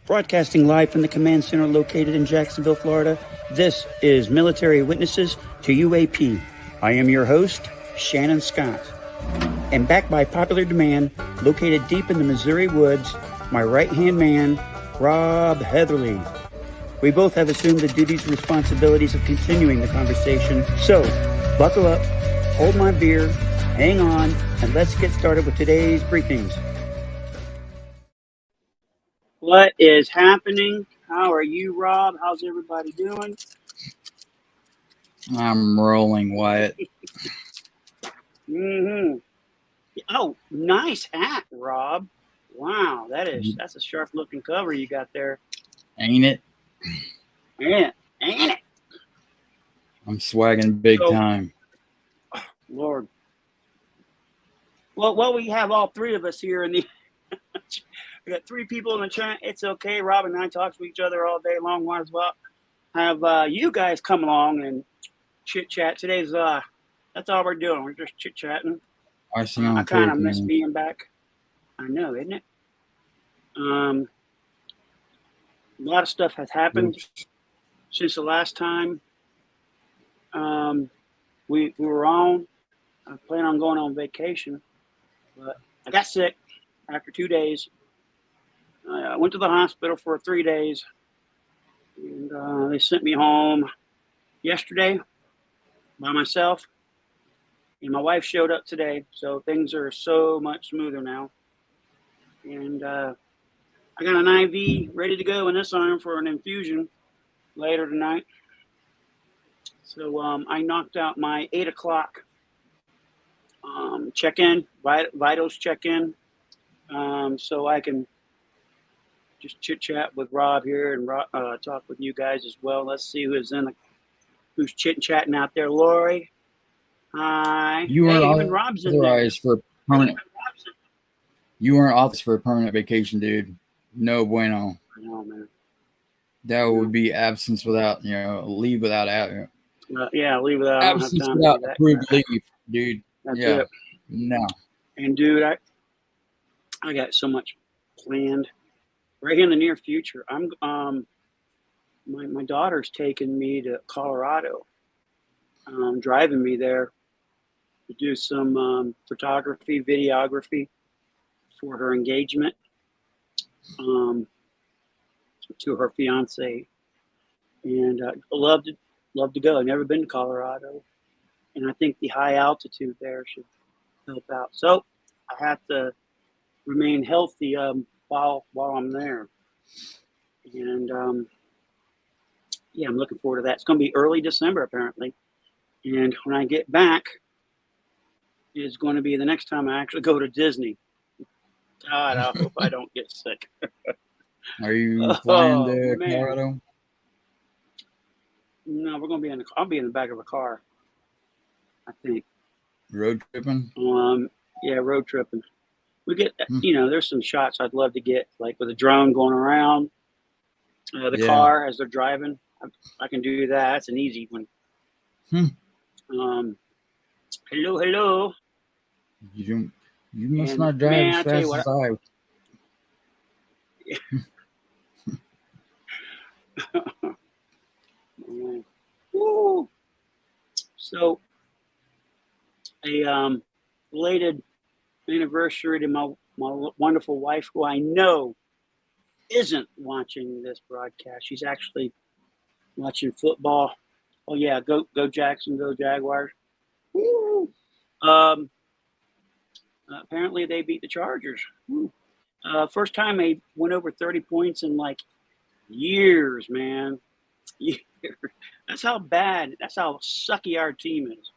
Broadcasting live from the command center located in Jacksonville, Florida, this is Military Witnesses to UAP. I am your host, Shannon Scott. And backed by popular demand, located deep in the Missouri woods, my right-hand man, Rob Heatherly. We both have assumed the duties and responsibilities of continuing the conversation. So, buckle up, hold my beer, hang on, and let's get started with today's briefings. What is happening? How are you, Rob? How's everybody doing? I'm rolling, Wyatt. Oh, nice hat, Rob. Wow, that's a sharp looking cover you got there. Ain't it? Ain't it? I'm swagging big time. Lord. Well, we have all three of us here in the we got three people in the chat. It's okay. Rob and I talk to each other all day long. Might as well have you guys come along and chit chat. Today's that's all we're doing. We're just chit chatting. I kind of miss being back. I know, isn't it? A lot of stuff has happened since the last time we were on. I plan on going on vacation, but I got sick after 2 days. I went to the hospital for 3 days, and they sent me home yesterday by myself. And my wife showed up today, so things are so much smoother now. And I got an IV ready to go in this arm for an infusion later tonight. So I knocked out my 8 o'clock check-in, vitals check-in, so I can just chit-chat with Rob here and talk with you guys as well. Let's see who's chit-chatting out there. Lori, hi. You weren't authorized for permanent. You weren't authorized for a permanent vacation, dude. No bueno. I know, man. That would be absence without, leave without leave without absence without approved leave, dude. That's it. No. And dude, I got so much planned right in the near future. I'm my daughter's taking me to Colorado, driving me there to do some photography, videography for her engagement to her fiance, and love to go. I've never been to Colorado, and I think the high altitude there should help out. So I have to remain healthy while I'm there, and I'm looking forward to that. It's going to be early December apparently, and when I get back, is going to be the next time I actually go to Disney. God, I hope I don't get sick. Are you flying to Colorado? No, we're going to be I'll be in the back of a car, I think. Road tripping? Yeah, road tripping. We get, there's some shots I'd love to get, like with a drone going around the car as they're driving. I can do that. That's an easy one. Hello. You must not drive as fast as I. Woo. So, a belated anniversary to my wonderful wife, who I know isn't watching this broadcast. She's actually watching football. Oh yeah, go Jackson, go Jaguars. Woo. Apparently they beat the Chargers. First time they went over 30 points in like years, man. Years. That's how sucky our team is.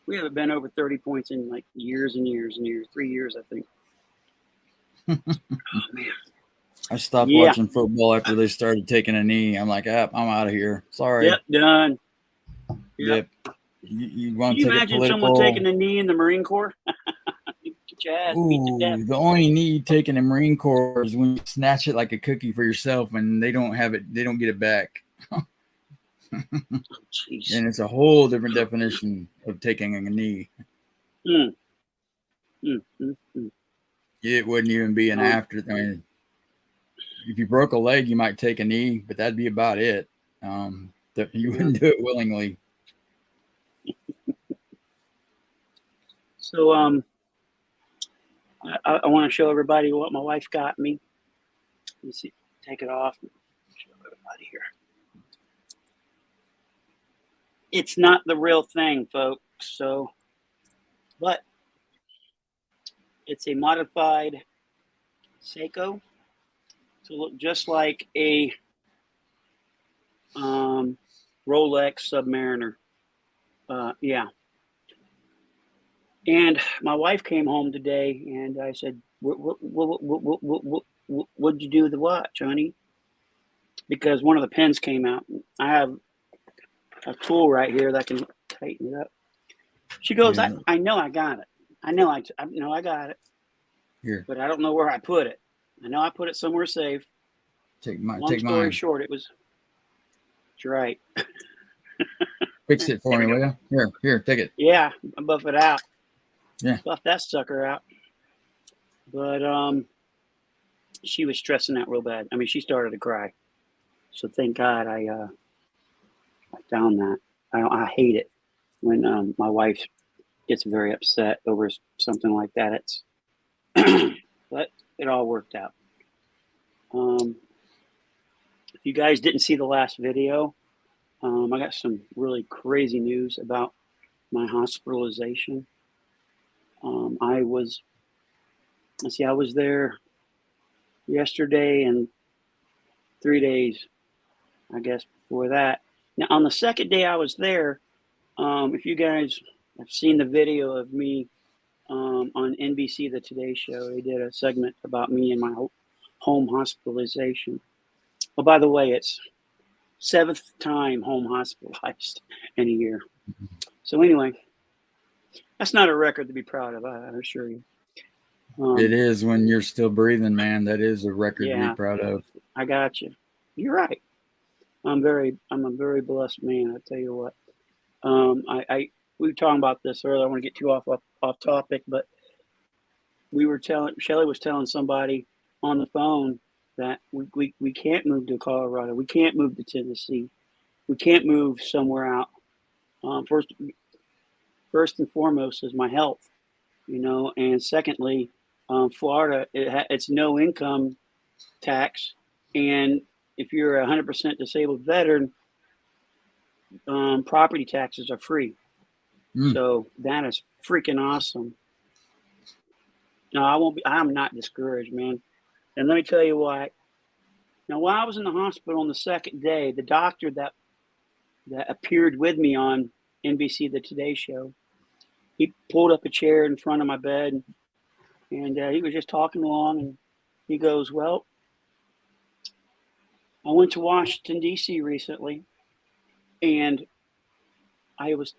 We haven't been over 30 points in like years and years and years. 3 years, I think. Oh, man. I stopped watching football after they started taking a knee. I'm like, I'm out of here. Sorry. Yep, done. Yep. You want Can to you imagine someone taking a knee in the Marine Corps? Get your ass beat to death. The only knee taken in Marine Corps is when you snatch it like a cookie for yourself and they don't have it. They don't get it back. And it's a whole different definition of taking a knee. It wouldn't even be an after. I mean, if you broke a leg, you might take a knee, but that'd be about it. You wouldn't do it willingly. So I want to show everybody what my wife got me. Let me see, take it off. Show everybody here. It's not the real thing, folks. So, but it's a modified Seiko to look just like a Rolex Submariner. Yeah. And my wife came home today, and I said, "What'd you do with the watch, honey?" Because one of the pins came out. I have a tool right here that can tighten it up. She goes, Yeah. I know I got it. I know I got it. Here, but I don't know where I put it. I know I put it somewhere safe. Long story short, it was. That's right. Fix it for me, will you? Here, take it. Yeah, buff it out. Yeah. Buff that sucker out. But she was stressing out real bad. I mean, she started to cry. So thank God I found that. I hate it when my wife gets very upset over something like that. It's but it all worked out. If you guys didn't see the last video, I got some really crazy news about my hospitalization. I was there yesterday and 3 days, I guess, before that. Now, on the second day I was there, if you guys have seen the video of me on NBC, the Today Show, they did a segment about me and my home hospitalization. Oh, by the way, it's 7th time home hospitalized in a year. So anyway, that's not a record to be proud of, I assure you. It is when you're still breathing, man. That is a record to be proud of. I got you. You're right. I'm a very blessed man. I tell you what. We were talking about this earlier. I don't want to get too off topic, but Shelly was telling somebody on the phone that we can't move to Colorado. We can't move to Tennessee. We can't move somewhere out. First and foremost is my health, and secondly, Florida, it's no income tax, and if you're a 100% disabled veteran, property taxes are free. So that is freaking awesome. No, I'm not discouraged, man. And let me tell you why. Now, while I was in the hospital on the second day, the doctor that appeared with me on NBC, the Today Show, he pulled up a chair in front of my bed, and he was just talking along, and he goes, "Well, I went to Washington, D.C. recently, and I was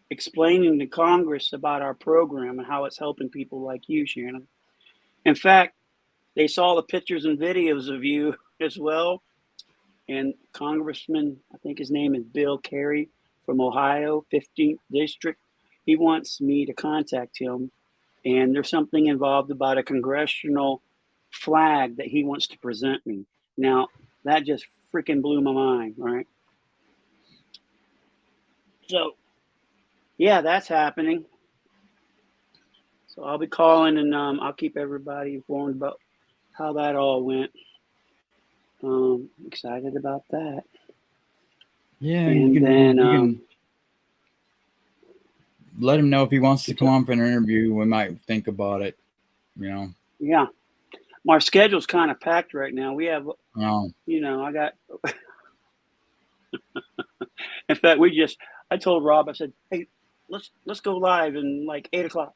explaining to Congress about our program and how it's helping people like you, Shannon. In fact, they saw the pictures and videos of you as well. And Congressman, I think his name is Bill Carey from Ohio, 15th District. He wants me to contact him. And there's something involved about a congressional flag that he wants to present me. Now, that just freaking blew my mind, right? So, yeah, that's happening. So I'll be calling, and I'll keep everybody informed about how that all went. Excited about that. Yeah, and you can let him know if he wants to come on for an interview. We might think about it, Yeah, my schedule's kind of packed right now. We have, I got. In fact, I told Rob, I said, "Hey, let's go live in like 8:00,"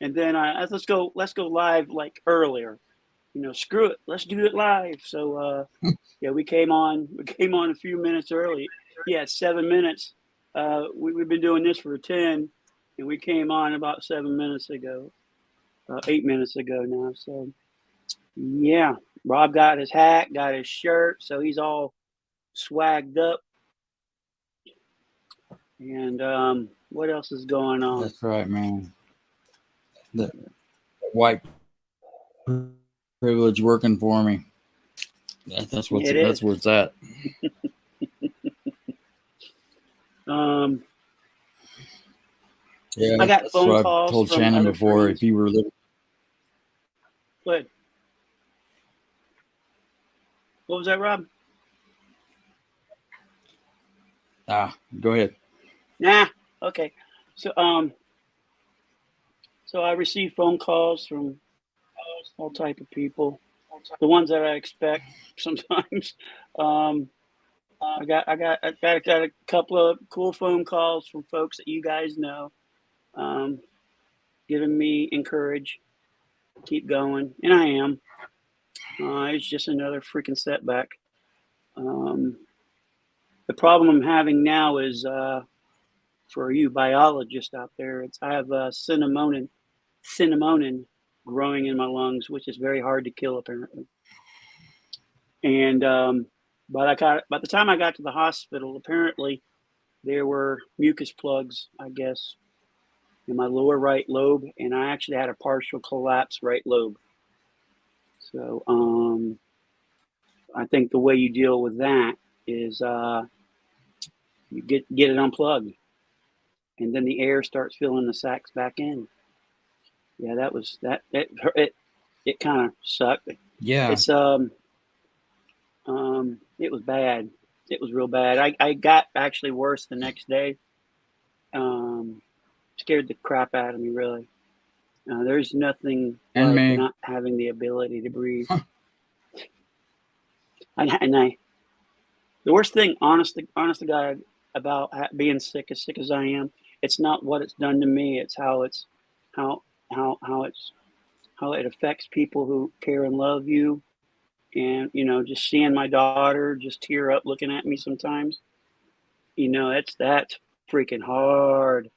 and then let's go live like earlier. Screw it, let's do it live. So yeah, we came on a few minutes early. Yeah, 7 minutes. We've been doing this for 10, and we came on about 7 minutes ago, 8 minutes ago now. So yeah, Rob got his hat, got his shirt, so he's all swagged up. And what else is going on? That's right, man. The white privilege working for me. That's It where it's at. is. Yeah, I got that's phone what I've calls told from Shannon other before. friends. If you were living, Good. What was that, Rob? go ahead. Nah. Okay. So so I receive phone calls from all type of people. The ones that I expect sometimes. Um, I got a couple of cool phone calls from folks that you guys know, um, giving me encourage, keep going, and I am. It's just another freaking setback. Um, the problem I'm having now is for you biologists out there. I have cinnamonin growing in my lungs, which is very hard to kill apparently. And by the time I got to the hospital, apparently there were mucus plugs, I guess, in my lower right lobe, and I actually had a partial collapse right lobe. So I think the way you deal with that is you get it unplugged, and then the air starts filling the sacs back in. Yeah, that was that. It kind of sucked. Yeah, It's it was bad. It was real bad. I got actually worse the next day. Scared the crap out of me, really. There's nothing and like me. not having the ability to breathe. Huh. And the worst thing, honest to God, about being sick as I am, it's not what it's done to me. It's how how it's how it affects people who care and love you. And just seeing my daughter just tear up looking at me sometimes. That's freaking hard.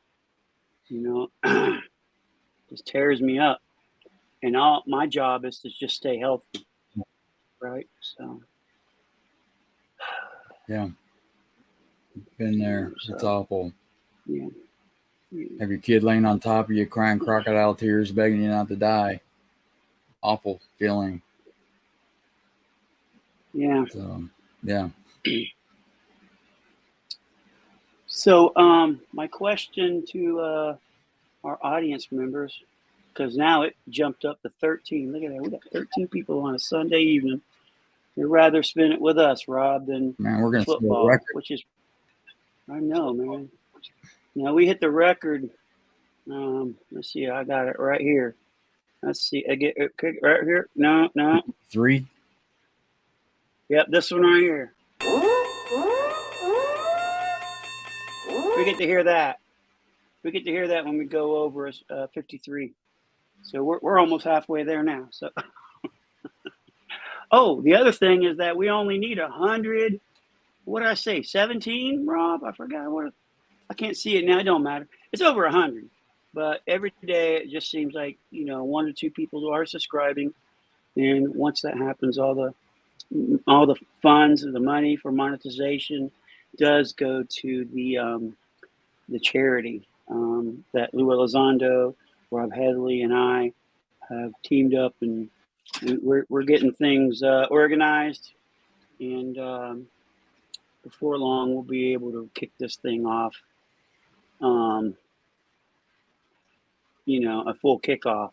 Just tears me up. And all my job is to just stay healthy, right? So Yeah, been there. It's awful. yeah. Have your kid laying on top of you, crying crocodile tears, begging you not to die. Awful feeling. Yeah. So, yeah. So my question to our audience members, because now it jumped up to 13. Look at that. We got 13 people on a Sunday evening. They'd rather spend it with us, Rob, than Man, we're going to set a football, record. which is, I know, man. We hit the record. Let's see. I got it right here. Let's see. I get it right here. No. 3. Yep, this one right here. We get to hear that. We get to hear that when we go over 53. So we're almost halfway there now. So, oh, the other thing is that we only need 100. What did I say? 17, Rob? I forgot what. I can't see it now. It don't matter. It's over 100. But every day it just seems like 1 or 2 people are subscribing, and once that happens, all the funds and the money for monetization does go to the charity that Lou Elizondo, Rob Headley, and I have teamed up, and we're getting things organized, and before long we'll be able to kick this thing off. A full kickoff.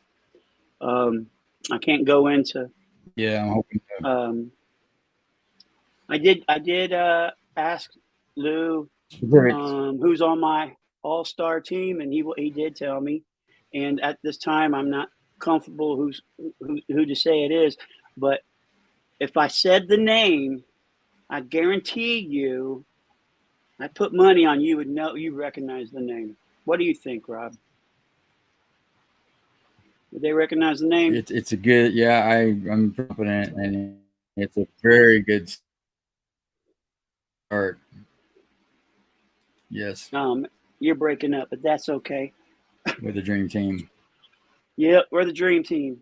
I can't go into. Yeah, I'm hoping Um, I did ask Lou to. who's on my all-star team, and he did tell me. And at this time, I'm not comfortable who to say it is, but if I said the name, I guarantee you, I put money on you would know you recognize the name. What do you think, Rob? Would they recognize the name? It's a good, yeah, I'm confident, and it's a very good start. Yes, You're breaking up, but that's okay. with the dream team. Yep, we're the dream team.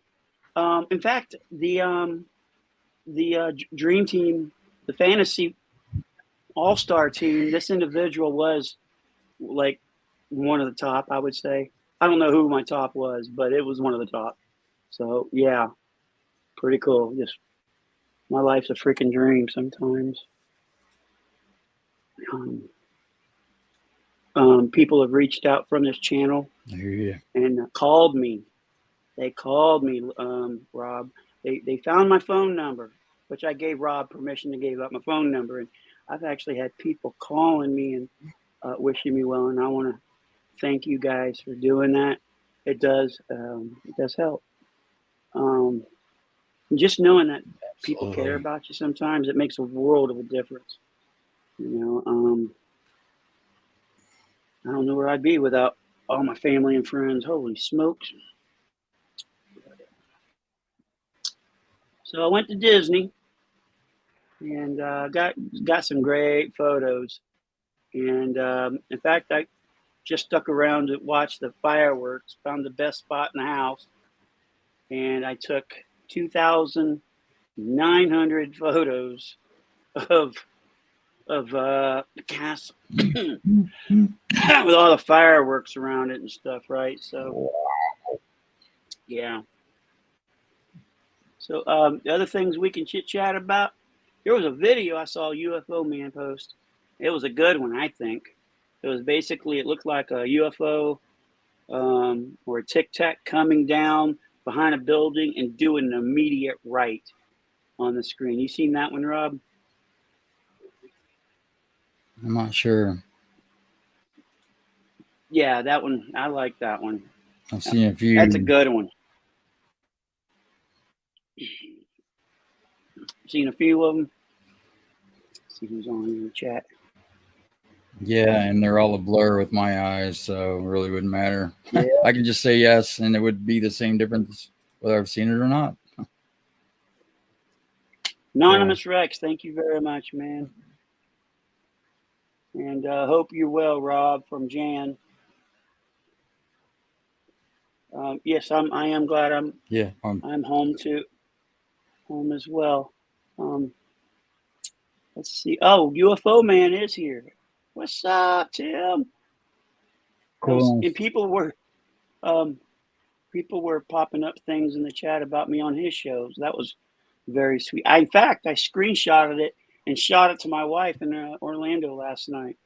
In fact, the dream team, the fantasy all-star team, this individual was like one of the top, I would say. I don't know who my top was, but it was one of the top. So yeah, pretty cool. Just My life's a freaking dream sometimes. People have reached out from this channel and called me. They called me, Rob. They found my phone number, which I gave Rob permission to give up my phone number. And I've actually had people calling me and wishing me well. And I want to thank you guys for doing that. It does help. Just knowing that people care about you sometimes, it makes a world of a difference. You know, I don't know where I'd be without all my family and friends. Holy smokes. So I went to Disney and got some great photos. And in fact, I just stuck around to watch the fireworks, found the best spot in the house, and I took 2,900 photos of the castle with all the fireworks around it and stuff, right? So, yeah. So the other things we can chit chat about. There was a video I saw UFO Man post. It was a good one, I think. It was basically, it looked like a UFO or a Tic Tac coming down behind a building and doing an immediate right on the screen. You seen that one, Rob? I'm not sure. Yeah, that one. I like that one. I've seen a few. That's a good one. Seen a few of them. Let's see who's on in the chat. Yeah, and they're all a blur with my eyes, so it really wouldn't matter. Yeah. I can just say yes, and it would be the same difference whether I've seen it or not. Anonymous Rex, thank you very much, man. And hope you're well, Rob, from Jan. Yes, I am glad I'm home as well. Let's see. Oh, UFO Man is here. What's up, Tim? Cool. And people were popping up things in the chat about me on his shows. That was very sweet. In fact, I screenshotted it and shot it to my wife in Orlando last night.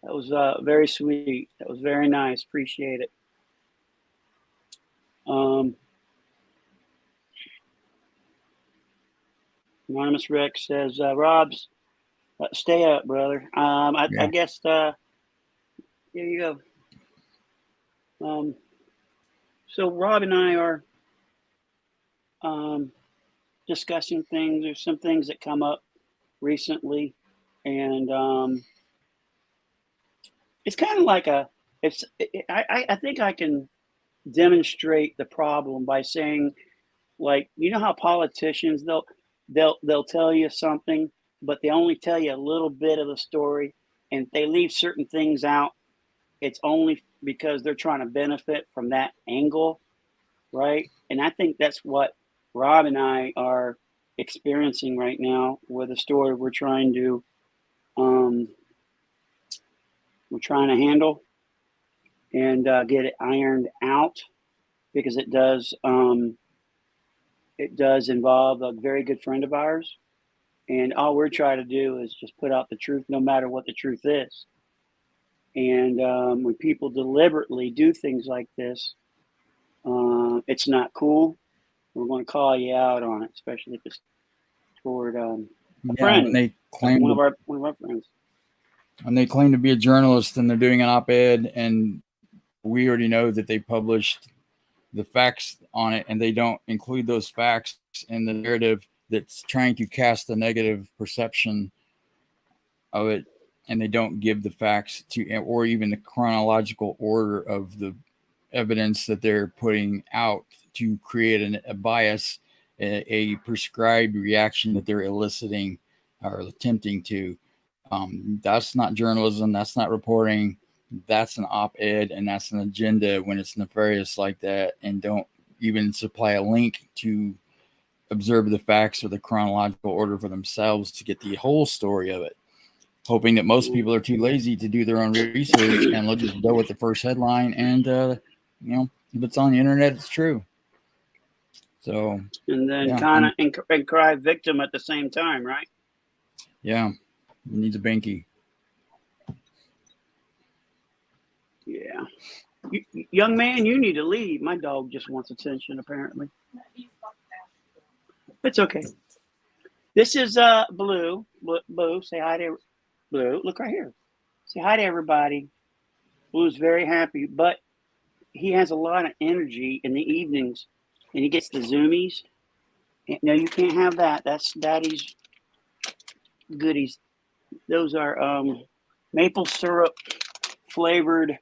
That was very sweet. That was very nice. Appreciate it. Anonymous Rex says, Rob's, stay up, brother. I guess, here you go. So Rob and I are discussing things. There's some things that come up recently, and it's kind of like I think I can demonstrate the problem by saying, like, you know how politicians they'll tell you something, but they only tell you a little bit of the story, and they leave certain things out. It's only because they're trying to benefit from that angle, right? And I think that's what Rob and I are experiencing right now with a story we're trying to handle and get it ironed out, because it does involve a very good friend of ours, and all we're trying to do is just put out the truth, no matter what the truth is. And when people deliberately do things like this, it's not cool. We're going to call you out on it, especially if it's toward a friend. When they claim one of our friends. When they claim to be a journalist and they're doing an op-ed, and we already know that they published the facts on it, and they don't include those facts in the narrative that's trying to cast a negative perception of it, and they don't give the facts or even the chronological order of the evidence that they're putting out to create a bias, a prescribed reaction that they're eliciting or attempting to. That's not journalism. That's not reporting. That's an op-ed, and that's an agenda when it's nefarious like that, and don't even supply a link to observe the facts or the chronological order for themselves to get the whole story of it, hoping that most people are too lazy to do their own research and they'll just go with the first headline, and if it's on the internet, it's true. So And then yeah, kind of and cry victim at the same time, right? yeah, he needs a binky. Yeah. Young man, you need to leave. My dog just wants attention, apparently. It's okay. This is Blue. Blue, say hi to Blue. Look right here. Say hi to everybody. Blue's very happy, but he has a lot of energy in the evenings, and he gets the zoomies. No, you can't have that. That's Daddy's goodies. Those are maple syrup flavored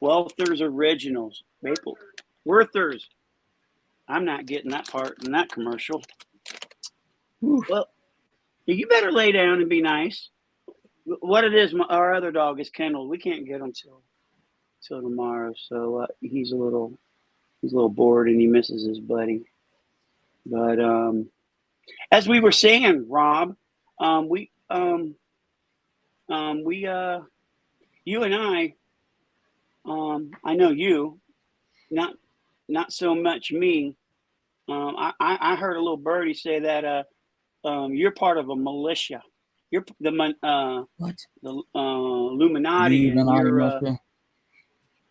Welthers Originals. Maple Werthers. I'm not getting that part in that commercial. Whew. Well, you better lay down and be nice. What it is, our other dog is Kendall. We can't get him till tomorrow, so he's a little bored and he misses his buddy. But as we were saying, Rob, we you and I know you, not so much me. I heard a little birdie say that you're part of a militia. You're What? the Illuminati, and Illuminati you're mafia?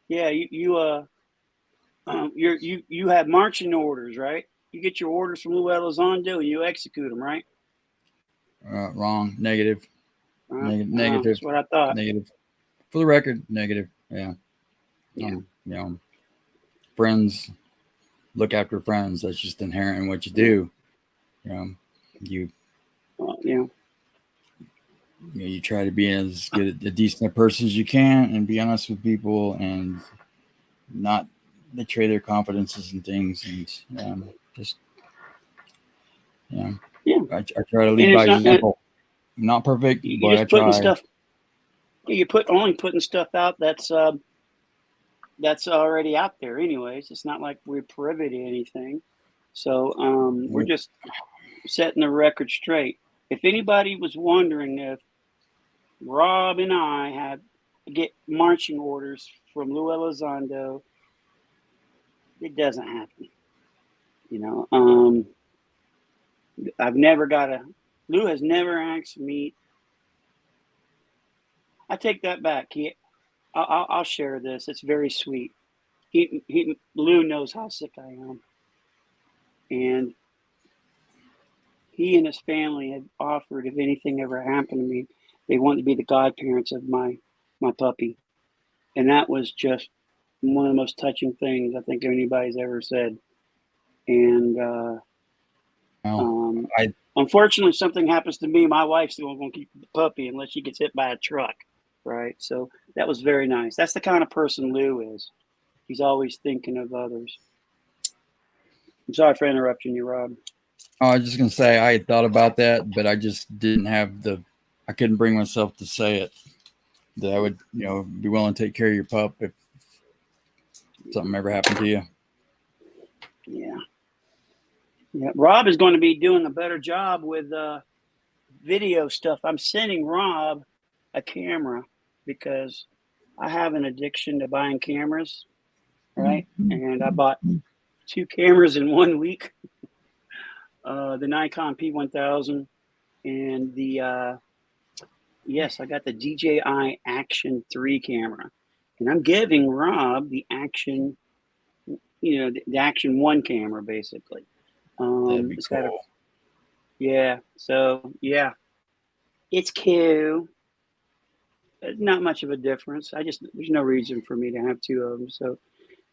yeah, you have marching orders, right? You get your orders from Lou Elizondo and you execute them, right? Wrong. Negative. Negative. That's what I thought. Negative. For the record, negative. Yeah. Yeah. You know, friends look after friends. That's just inherent in what you do. You you try to be as good a decent person as you can and be honest with people and not betray their confidences and things, and just yeah. I try to lead by example. I'm not perfect, You but just I putting try. stuff. You only putting stuff out that's already out there, anyways. It's not like we're privy to anything, so we're just setting the record straight. If anybody was wondering if Rob and I had get marching orders from Lou Elizondo, it doesn't happen. I've never got Lou has never asked me. I take that back. I'll share this. It's very sweet. Lou knows how sick I am, and he and his family had offered if anything ever happened to me, they wanted to be the godparents of my puppy, and that was just one of the most touching things I think anybody's ever said. And unfortunately, if something happens to me, my wife's the one going to keep the puppy unless she gets hit by a truck, right? So that was very nice. That's the kind of person Lou is. He's always thinking of others. I'm sorry for interrupting you, Rob. I was just gonna say I had thought about that, but I just didn't have I couldn't bring myself to say it. That I would, be willing to take care of your pup if something ever happened to you. Yeah. Rob is going to be doing a better job with video stuff. I'm sending Rob a camera because I have an addiction to buying cameras, right? And I bought 2 cameras in 1 week. The Nikon P1000 and the yes, I got the DJI Action 3 camera. And I'm giving Rob the Action, the Action 1 camera basically. That'd be It's cool. got yeah. It's cool. Not much of a difference. There's no reason for me to have 2 of them. So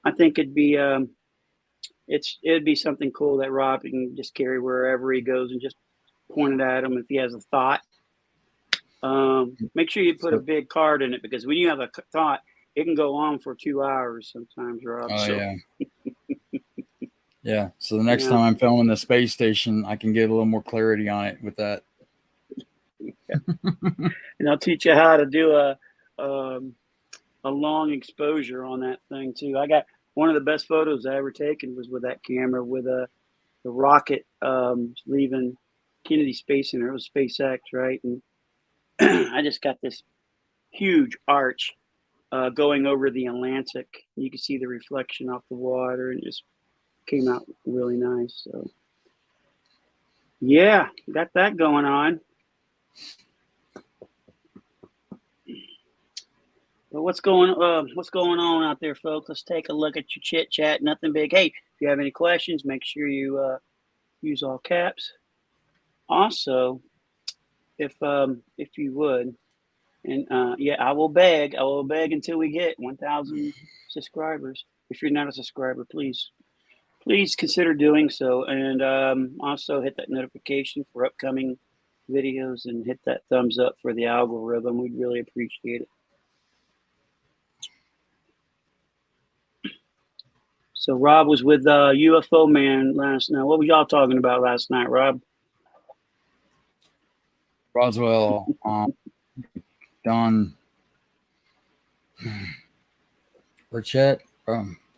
I think it'd be something cool that Rob can just carry wherever he goes and just point it at him if he has a thought. Make sure you put a big card in it because when you have a thought, it can go on for 2 hours sometimes, Rob. Oh yeah. Yeah. So the next time I'm filming the space station, I can get a little more clarity on it with that. And I'll teach you how to do a long exposure on that thing too. I got one of the best photos I ever taken was with that camera with the rocket leaving Kennedy Space Center. It was SpaceX, right? And I just got this huge arch going over the Atlantic. You can see the reflection off the water and just came out really nice. So yeah, got that going on. But what's going on out there, folks? Let's take a look at your chit chat. Nothing big. Hey, if you have any questions, make sure you use all caps. Also, if you would, and yeah, I will beg until we get 1,000 subscribers. If you're not a subscriber, please consider doing so, and also hit that notification for upcoming videos and hit that thumbs up for the algorithm. We'd really appreciate it. So Rob was with UFO Man last night. What were y'all talking about last night, Rob? Roswell, Don Burchett.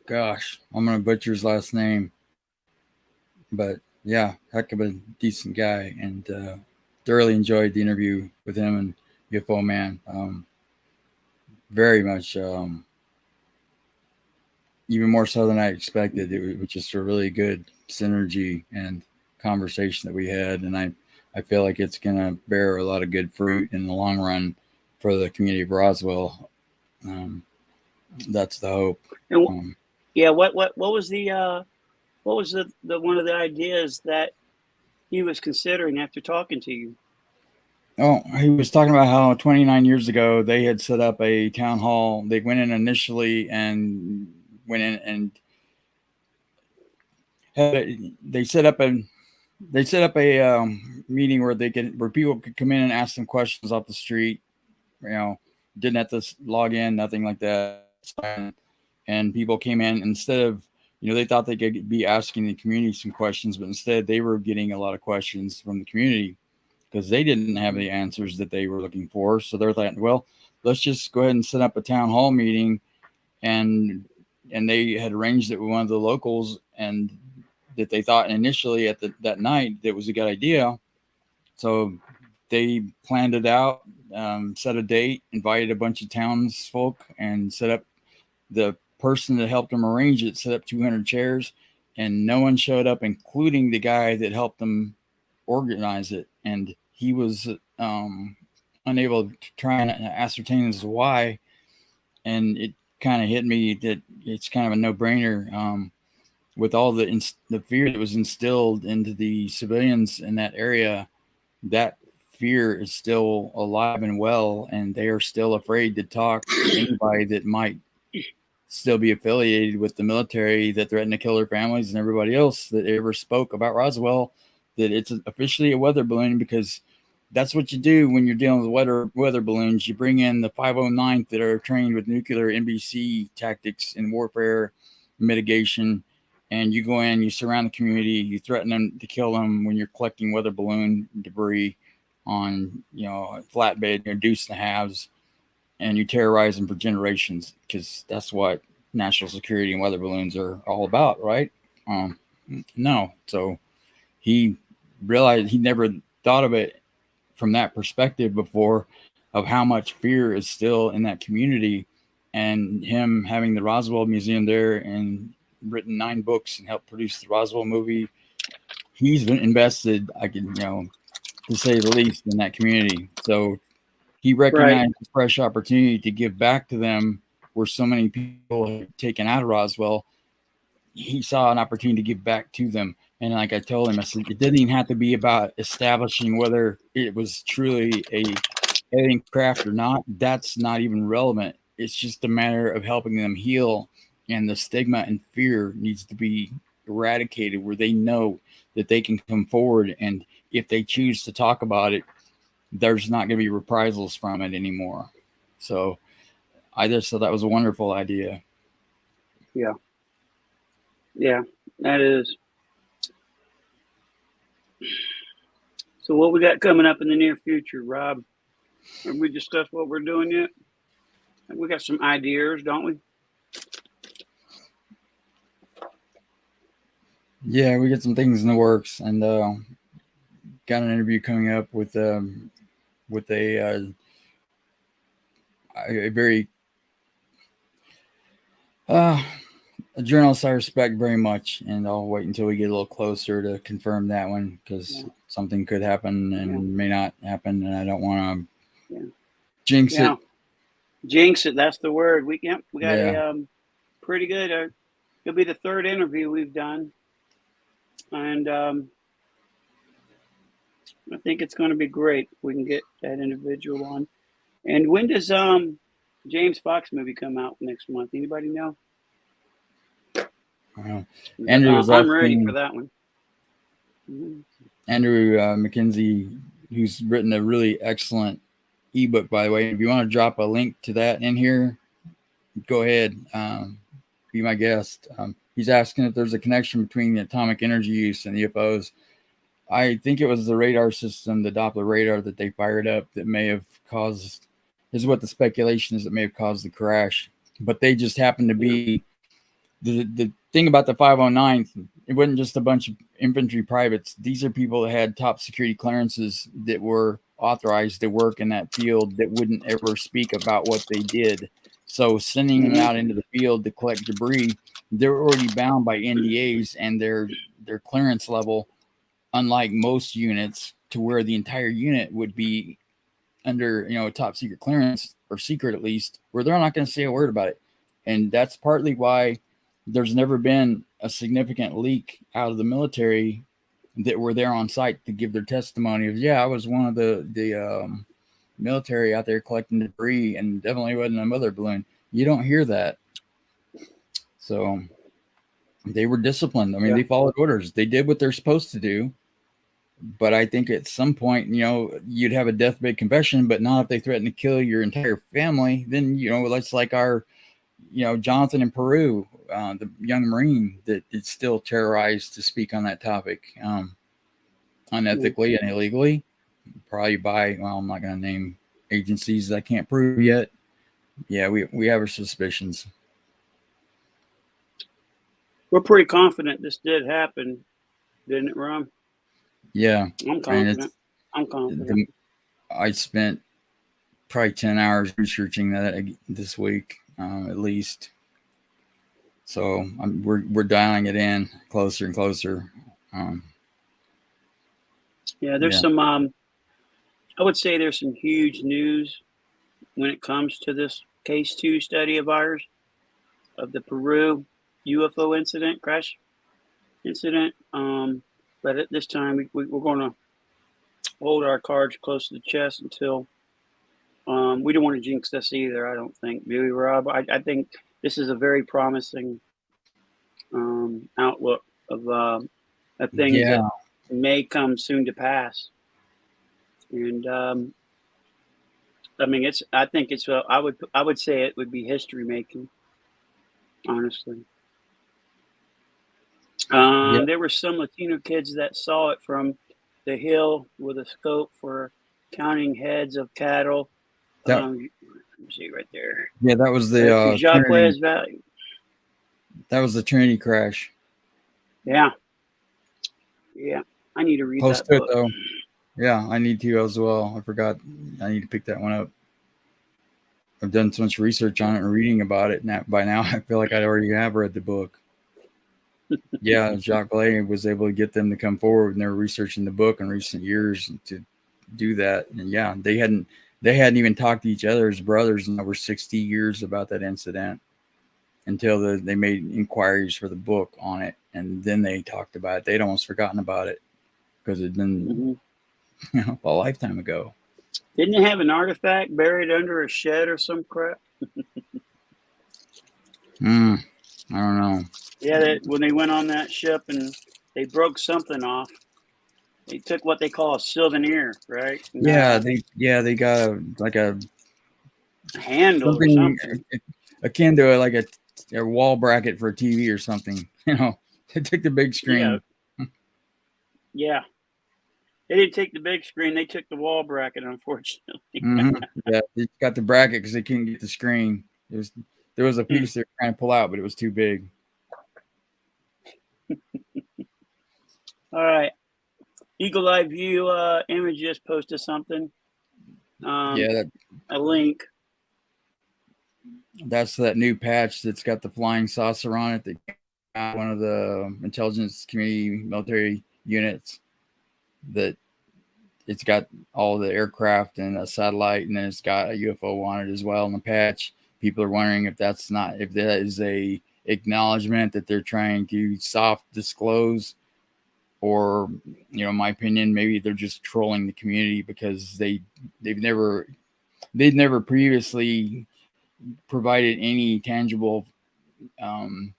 Gosh, I'm gonna butcher his last name, but yeah, heck of a decent guy, and thoroughly enjoyed the interview with him and UFO Man. Very much, even more so than I expected. It was just a really good synergy and conversation that we had, and I feel like it's gonna bear a lot of good fruit in the long run for the community of Roswell. That's the hope. And yeah, what was the one of the ideas that he was considering after talking to you? Oh, he was talking about how 29 years ago they had set up a town hall. They went in initially and went in and they set up a meeting where people could come in and ask them questions off the street. You know, didn't have to log in, nothing like that. And people came in instead of, they thought they could be asking the community some questions, but instead they were getting a lot of questions from the community because they didn't have the answers that they were looking for. So they're like, well, let's just go ahead and set up a town hall meeting. And they had arranged it with one of the locals, and that they thought initially that night that was a good idea. So they planned it out, set a date, invited a bunch of townsfolk, and set up the person that helped them arrange it, set up 200 chairs, and no one showed up, including the guy that helped them organize it. And he was unable to try and ascertain as to why. And it kind of hit me that it's kind of a no-brainer with all the fear that was instilled into the civilians in that area. That fear is still alive and well, and they are still afraid to talk to anybody that might still be affiliated with the military that threaten to kill their families and everybody else that ever spoke about Roswell, that it's officially a weather balloon, because that's what you do when you're dealing with weather balloons. You bring in the 509th that are trained with nuclear NBC tactics and warfare mitigation, and you go in, you surround the community, you threaten them to kill them when you're collecting weather balloon debris on, a flatbed, deuce and a halves, and you terrorize them for generations, because that's what national security and weather balloons are all about, right? No. So he realized he never thought of it from that perspective before, of how much fear is still in that community, and him having the Roswell Museum there and written 9 books and helped produce the Roswell movie. He's been invested, to say the least, in that community. So he recognized the fresh opportunity to give back to them, where so many people had taken out of Roswell. He saw an opportunity to give back to them. And like I told him, I said, it didn't even have to be about establishing whether it was truly a alien craft or not. That's not even relevant. It's just a matter of helping them heal. And the stigma and fear needs to be eradicated, where they know that they can come forward. And if they choose to talk about it, there's not going to be reprisals from it anymore. So I just thought that was a wonderful idea. Yeah. Yeah, that is. So what we got coming up in the near future, Rob? Have we discussed what we're doing yet? We got some ideas, don't we? Yeah, we got some things in the works, and got an interview coming up with a very journalists I respect very much, and I'll wait until we get a little closer to confirm that one because Yeah. something could happen and may not happen, and I don't want to Yeah. jinx it. Jinx it. That's the word. We got Yeah. a pretty good. It'll be the third interview we've done, and I think it's going to be great if we can get that individual on. And when does James Fox movie come out next month? Anybody know? Andrew was I'm ready asking for that one. Mhm. Andrew McKenzie, who's written a really excellent ebook, by the way. If you want to drop a link to that in here, go ahead. Be my guest. He's asking if there's a connection between the atomic energy use and the UFOs. I think it was the radar system, the Doppler radar that they fired up that may have caused, is what the speculation is, that may have caused the crash. But they just happened to be the thing about the 509th. It wasn't just a bunch of infantry privates. These are people that had top security clearances that were authorized to work in that field that wouldn't ever speak about what they did. So sending them out into the field to collect debris, they're already bound by NDAs and their clearance level, unlike most units, to where the entire unit would be under, top secret clearance, or secret at least, where they're not going to say a word about it. And that's partly why there's never been a significant leak out of the military that were there on site to give their testimony of, I was one of the military out there collecting debris, and definitely wasn't a mother balloon. You don't hear that. So they were disciplined. I mean, they followed orders. They did what they're supposed to do. But I think at some point, you'd have a deathbed confession, but not if they threaten to kill your entire family. Then, that's like our, Jonathan in Peru, the young Marine that is still terrorized to speak on that topic, unethically and illegally, probably by, I'm not going to name agencies that I can't prove yet. Yeah, we have our suspicions. We're pretty confident this did happen, didn't it, Ron? Yeah. I'm confident. I spent probably 10 hours researching that this week, at least. So we're dialing it in closer and closer. There's some, I would say there's some huge news when it comes to this case 2 study of ours, of the Peru UFO crash incident. But at this time, we're going to hold our cards close to the chest until we don't want to jinx this either. I don't think, do we, Rob? I think this is a very promising outlook of things that may come soon to pass. And I mean, I think it's. I would say it would be history making. Honestly. There were some Latino kids that saw it from the hill with a scope for counting heads of cattle. Let me see right there. Yeah, that was the Jacques Valley. That was the Trinity crash. Yeah. I need to read that book. Though. Yeah, I need to as well. I forgot. I need to pick that one up. I've done so much research on it and reading about it, and by now I feel like I already have read the book. Jacques Vallée was able to get them to come forward, and they were researching the book in recent years to do that. And they hadn't even talked to each other as brothers in over 60 years about that incident until they made inquiries for the book on it, and then they talked about it. They'd almost forgotten about it because it'd been a lifetime ago. Didn't they have an artifact buried under a shed or some crap? I don't know. Yeah, when they went on that ship and they broke something off, they took what they call a souvenir, right? They got a handle or something akin to a wall bracket for a TV or something. They took the big screen. Yeah. They didn't take the big screen. They took the wall bracket, unfortunately. Yeah, they got the bracket because they couldn't get the screen. There was a piece they were trying to pull out, but it was too big. All right. Eagle Eye View Image just posted something. A link. That's that new patch that's got the flying saucer on it. That one of the intelligence community military units that it's got all the aircraft and a satellite, and then it's got a UFO on it as well in the patch. People are wondering if that is a acknowledgement that they're trying to soft disclose, or in my opinion, maybe they're just trolling the community because they've never previously provided any tangible um,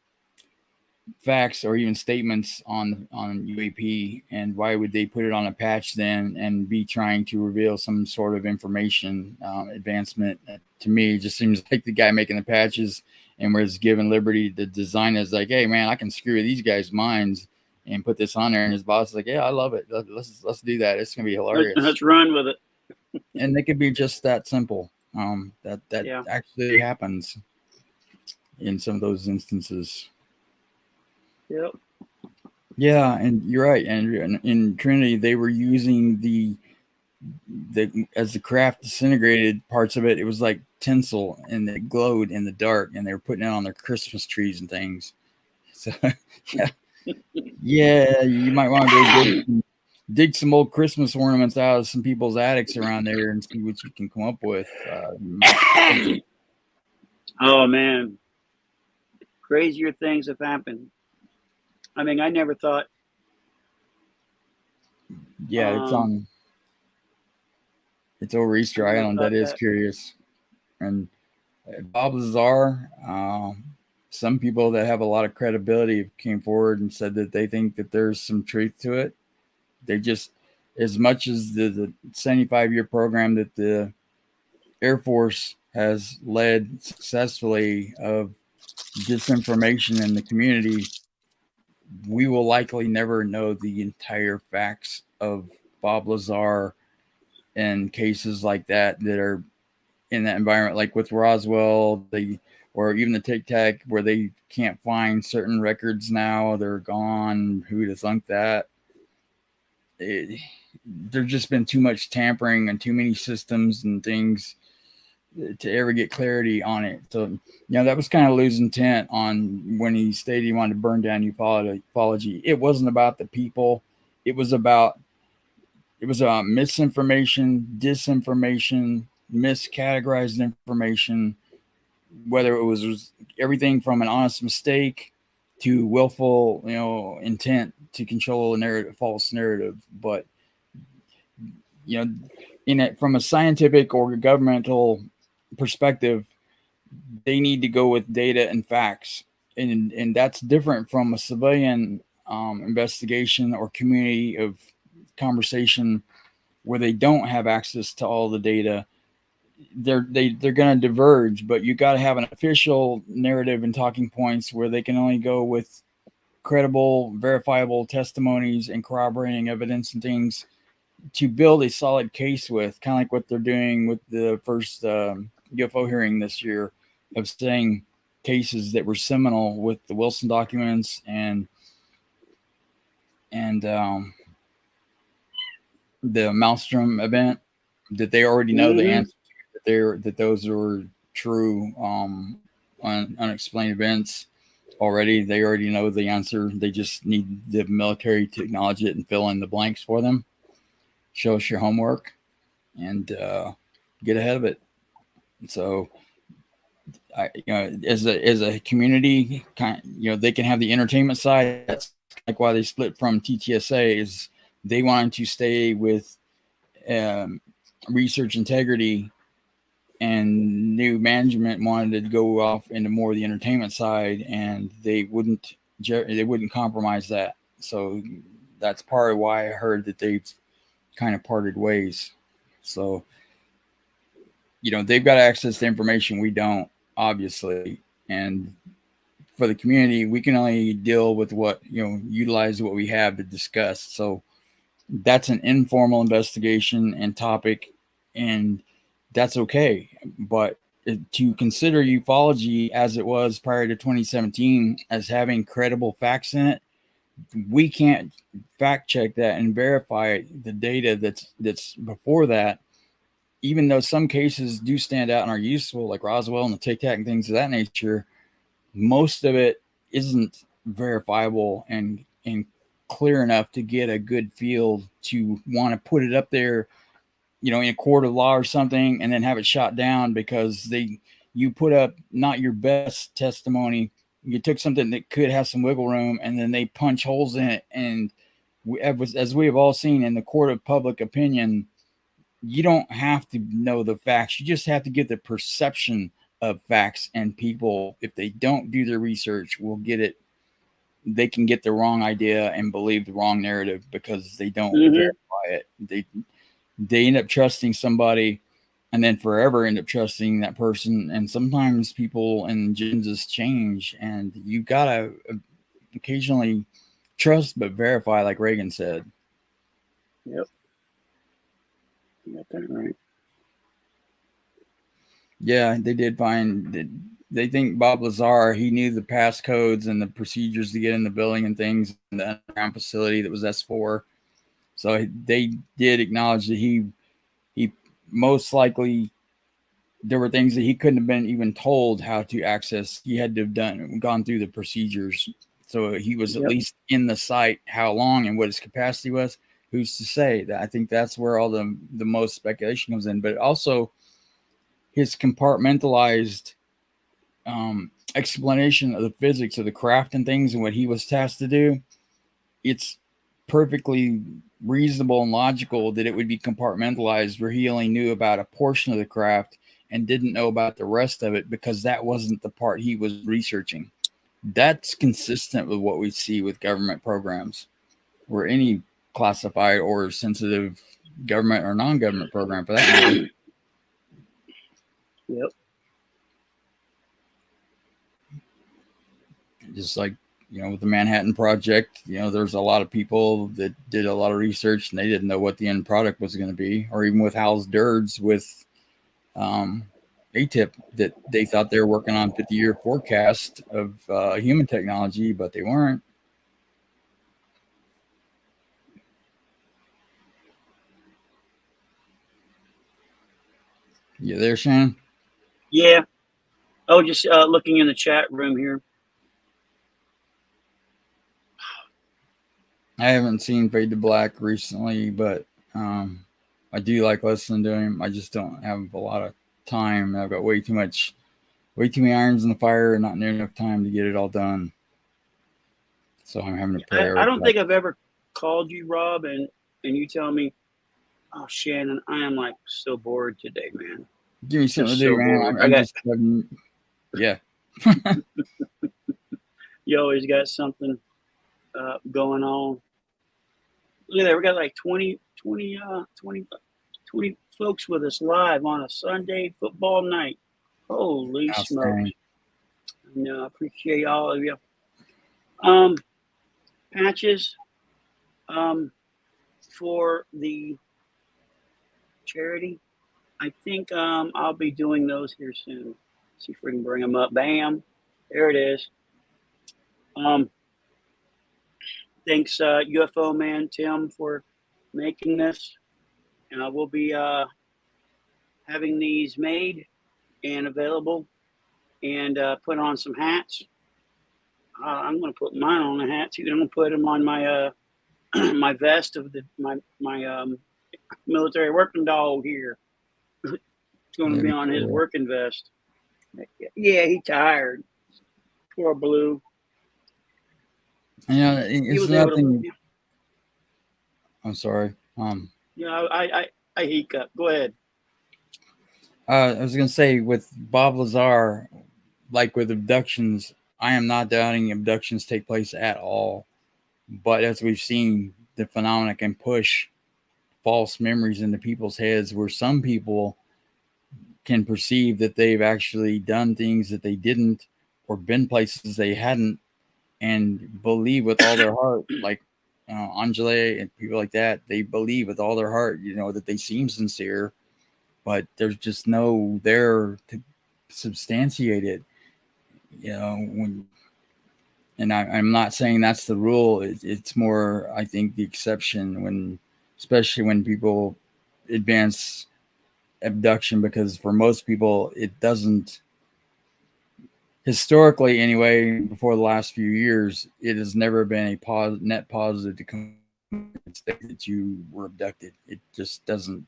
facts or even statements on UAP, and why would they put it on a patch then and be trying to reveal some sort of information advancement? To me, it just seems like the guy making the patches and was given liberty to design it, is like, hey man, I can screw these guys' minds and put this on there, and his boss is like, yeah, I love it. Let's do that. It's gonna be hilarious. Let's run with it. And it could be just that simple. That Yeah. actually happens in some of those instances. Yep. Yeah, and you're right, Andrew. And in Trinity, they were using the as the craft disintegrated parts of it. It was like tinsel, and it glowed in the dark, and they were putting it on their Christmas trees and things. So, yeah, you might want to go dig some old Christmas ornaments out of some people's attics around there and see what you can come up with. Oh man, crazier things have happened. I mean, I never thought. Yeah, it's over Easter Island. That is curious. And Bob Lazar, some people that have a lot of credibility came forward and said that they think that there's some truth to it. They just, as much as the 75-year program that the Air Force has led successfully of disinformation in the community, we will likely never know the entire facts of Bob Lazar and cases like that are in that environment, like with Roswell, or even the Tic Tac, where they can't find certain records now, they're gone. Who'd have thunk that? There's just been too much tampering and too many systems and things to ever get clarity on it. So, that was kind of losing intent on when he stated he wanted to burn down ufology. It wasn't about the people. It was about misinformation, disinformation, miscategorized information, whether it was everything from an honest mistake to willful, intent to control a false narrative. But, from a scientific or governmental perspective, they need to go with data and facts. And that's different from a civilian investigation or community of conversation where they don't have access to all the data. They're going to diverge, but you got to have an official narrative and talking points where they can only go with credible, verifiable testimonies and corroborating evidence and things to build a solid case with, kind of like what they're doing with the first UFO hearing this year, of saying cases that were seminal with the Wilson documents and the Maelstrom event, that they already know the answer to, that those were true unexplained events already. They already know the answer. They just need the military to acknowledge it and fill in the blanks for them. Show us your homework and get ahead of it. So, as a community, they can have the entertainment side. That's like why they split from TTSA, is they wanted to stay with research integrity, and new management wanted to go off into more of the entertainment side, and they wouldn't compromise that. So that's part of why I heard that they've kind of parted ways. So, they've got access to information we don't, obviously. And for the community, we can only deal with what, utilize what we have to discuss. So that's an informal investigation and topic, and that's okay. But to consider ufology as it was prior to 2017 as having credible facts in it, we can't fact check that and verify the data that's before that even though some cases do stand out and are useful, like Roswell and the Tic Tac and things of that nature, most of it isn't verifiable and clear enough to get a good feel to want to put it up there, in a court of law or something, and then have it shot down because you put up not your best testimony. You took something that could have some wiggle room, and then they punch holes in it. And as we have all seen in the court of public opinion, you don't have to know the facts. You just have to get the perception of facts. And people, if they don't do their research, will get it. They can get the wrong idea and believe the wrong narrative because they don't verify it. They end up trusting somebody and then forever end up trusting that person. And sometimes people and agendas change, and you gotta occasionally trust but verify, like Reagan said. Yep. You got that right. Yeah, they did find that they think Bob Lazar, he knew the passcodes and the procedures to get in the building and things in the underground facility that was S4. So they did acknowledge that he most likely, there were things that he couldn't have been even told how to access. He had to have gone through the procedures. So he was at least in the site. How long and what his capacity was, who's to say? That I think that's where all the most speculation comes in. But also his compartmentalized explanation of the physics of the craft and things and what he was tasked to do. It's perfectly reasonable and logical that it would be compartmentalized, where he only knew about a portion of the craft and didn't know about the rest of it because that wasn't the part he was researching. That's consistent with what we see with government programs, or any classified or sensitive government or non-government program for that matter. Yep. Just like, with the Manhattan Project, there's a lot of people that did a lot of research and they didn't know what the end product was going to be. Or even with Hal's Dirds with ATIP, that they thought they were working on 50-year forecast of human technology, but they weren't. You there, Shannon? Yeah. Oh, just looking in the chat room here. I haven't seen Fade to Black recently, but I do like listening to him. I just don't have a lot of time. I've got way too many irons in the fire and not near enough time to get it all done. So I'm having to prioritize. I don't think I've ever called you, Rob, and you tell me, "Oh, Shannon, I am like so bored today, man." Give me something to do, man. I'm just yeah. You always got something going on. Look at that. We got like 20 folks with us live on a Sunday football night. Holy smokes. No, I appreciate all of you. Patches for the charity. I think I'll be doing those here soon. See if we can bring them up. Bam. There it is. Thanks, UFO man Tim, for making this. We'll be having these made and available, and put on some hats. I'm going to put mine on the hat too. I'm going to put them on my my vest of my military working dog here. It's going to be on his working vest. Yeah, he tired. Poor Blue. It's nothing. I'm sorry. I hiccup. Go ahead. I was going to say, with Bob Lazar, like with abductions, I am not doubting abductions take place at all. But as we've seen, the phenomena can push false memories into people's heads, where some people can perceive that they've actually done things that they didn't, or been places they hadn't, and believe with all their heart, like Angela and people like that. They believe with all their heart, that they seem sincere, but there's just no there to substantiate it. And I'm not saying that's the rule. It's more, I think, the exception, especially when people advance abduction, because for most people it doesn't, historically anyway, before the last few years, it has never been a net positive to come and say that you were abducted. It just doesn't,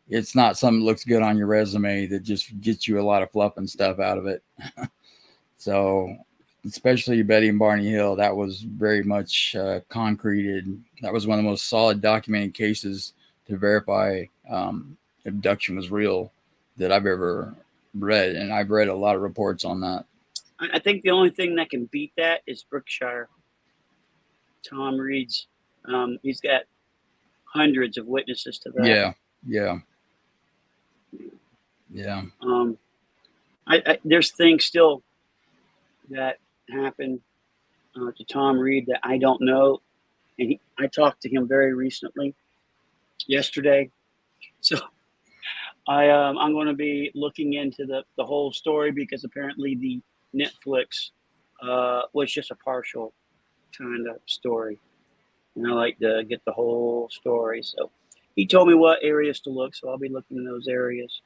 it's not something that looks good on your resume that just gets you a lot of fluff and stuff out of it. So especially Betty and Barney Hill, that was very much concreted. That was one of the most solid documented cases to verify abduction was real that I've ever read, and I've read a lot of reports on that. I think the only thing that can beat that is Berkshire. Tom Reed's. He's got hundreds of witnesses to that. Yeah. There's things still that happened to Tom Reed that I don't know, and I talked to him very recently, yesterday. So I'm going to be looking into the whole story, because apparently the Netflix was just a partial kind of story, and I like to get the whole story. So he told me what areas to look, so I'll be looking in those areas.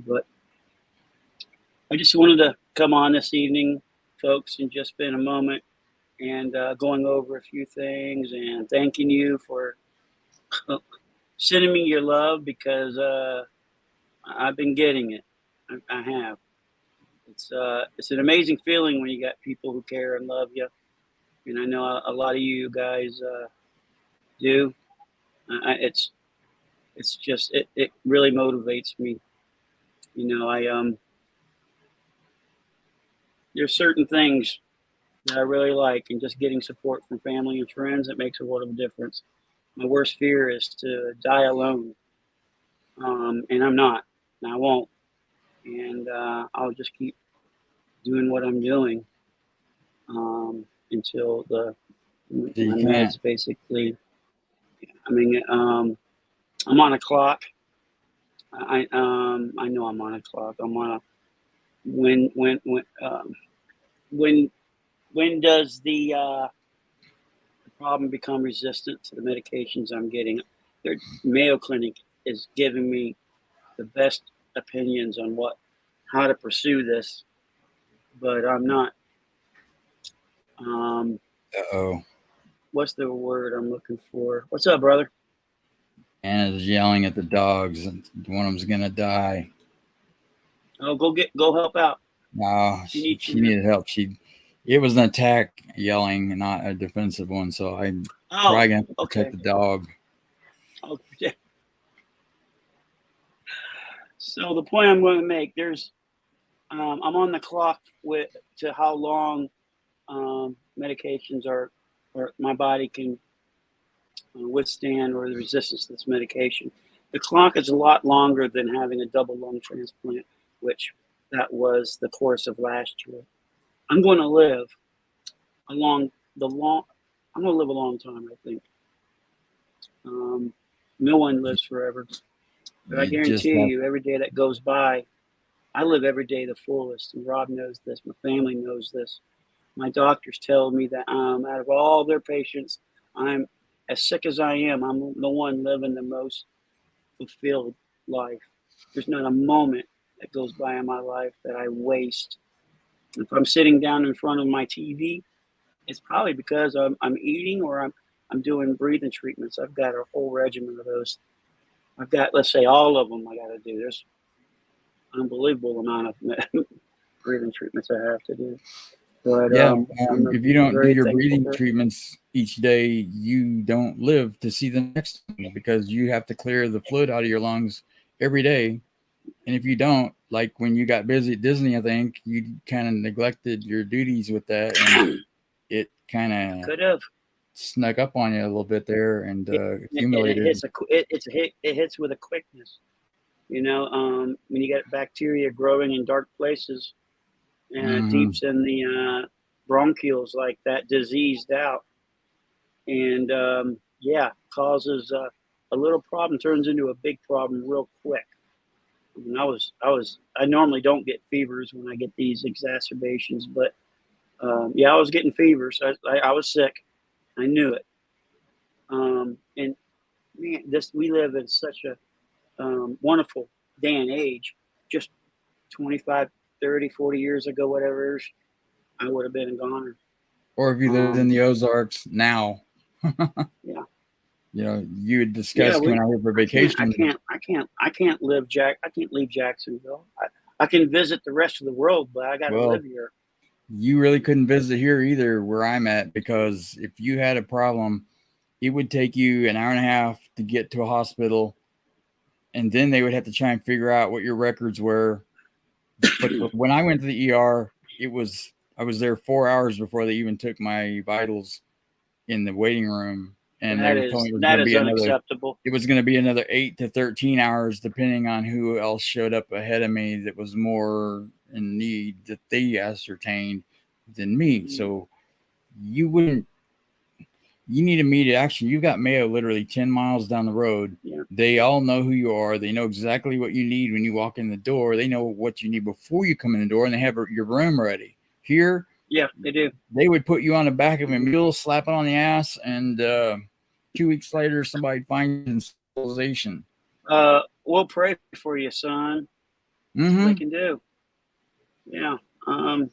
But I just wanted to come on this evening, folks, and just spend a moment and going over a few things and thanking you for sending me your love, because I've been getting it. I have. It's an amazing feeling when you got people who care and love you, and I know a lot of you guys do. It's just it really motivates me. You know, there's certain things that I really like, and just getting support from family and friends, it makes a world of difference. My worst fear is to die alone, and I'm not, and I won't, and I'll just keep doing what I'm doing until my meds basically. I mean, I'm on a clock. I know I'm on a clock. I'm on a when does the problem become resistant to the medications I'm getting? Their Mayo Clinic is giving me the best opinions on how to pursue this, but I'm not. What's the word I'm looking for? What's up, brother? Anna's yelling at the dogs, and one of them's gonna die. Oh, go help out. No, she needed help. It was an attack yelling, not a defensive one. So I'm probably gonna have to protect the dog. Okay. So the point I'm going to make, I'm on the clock to how long medications or my body can withstand, or the resistance to this medication. The clock is a lot longer than having a double lung transplant, which that was the course of last year. I'm going to live I'm going to live a long time, I think. No one lives forever, but I guarantee you, every day that goes by, I live every day the fullest. And Rob knows this. My family knows this. My doctors tell me that out of all their patients, I'm as sick as I am. I'm the one living the most fulfilled life. There's not a moment that goes by in my life that I waste. If I'm sitting down in front of my TV, it's probably because I'm eating, or I'm doing breathing treatments. I've got a whole regimen of those. I've got, let's say, all of them I got to do. There's an unbelievable amount of breathing treatments I have to do. But if you don't do your breathing treatments each day, you don't live to see the next one, because you have to clear the fluid out of your lungs every day. And if you don't, like when you got busy at Disney, I think you kind of neglected your duties with that, and it kind of could have snuck up on you a little bit there and accumulated. It hits with a quickness. You know, when you get bacteria growing in dark places, and deeps in the bronchioles, like that, diseased out, and causes a little problem, turns into a big problem real quick. I mean, I normally don't get fevers when I get these exacerbations, but I was getting fevers. I was sick. I knew it. And man, we live in such a wonderful day and age, just 25, 30, 40 years ago, whatever, I would have been a goner. Or if you lived in the Ozarks now, Yeah. you know, you would discuss coming out here for vacation. I can't leave Jacksonville. I can visit the rest of the world, but I got to live here. You really couldn't visit here either where I'm at, because if you had a problem, it would take you an hour and a half to get to a hospital, and then they would have to try and figure out what your records were. But when I went to the ER, I was there 4 hours before they even took my vitals in the waiting room, and they told me it was going to be another 8 to 13 hours, depending on who else showed up ahead of me that was more in need that they ascertained than me. So you need immediate action. You've got Mayo literally 10 miles down the road. Yeah. They all know who you are. They know exactly what you need when you walk in the door. They know what you need before you come in the door, and they have your room ready. Here, yeah, they do. They would put you on the back of a mule, slap it on the ass, and 2 weeks later, somebody finds hospitalization. We'll pray for you, son. That's what they can do. Yeah. I'm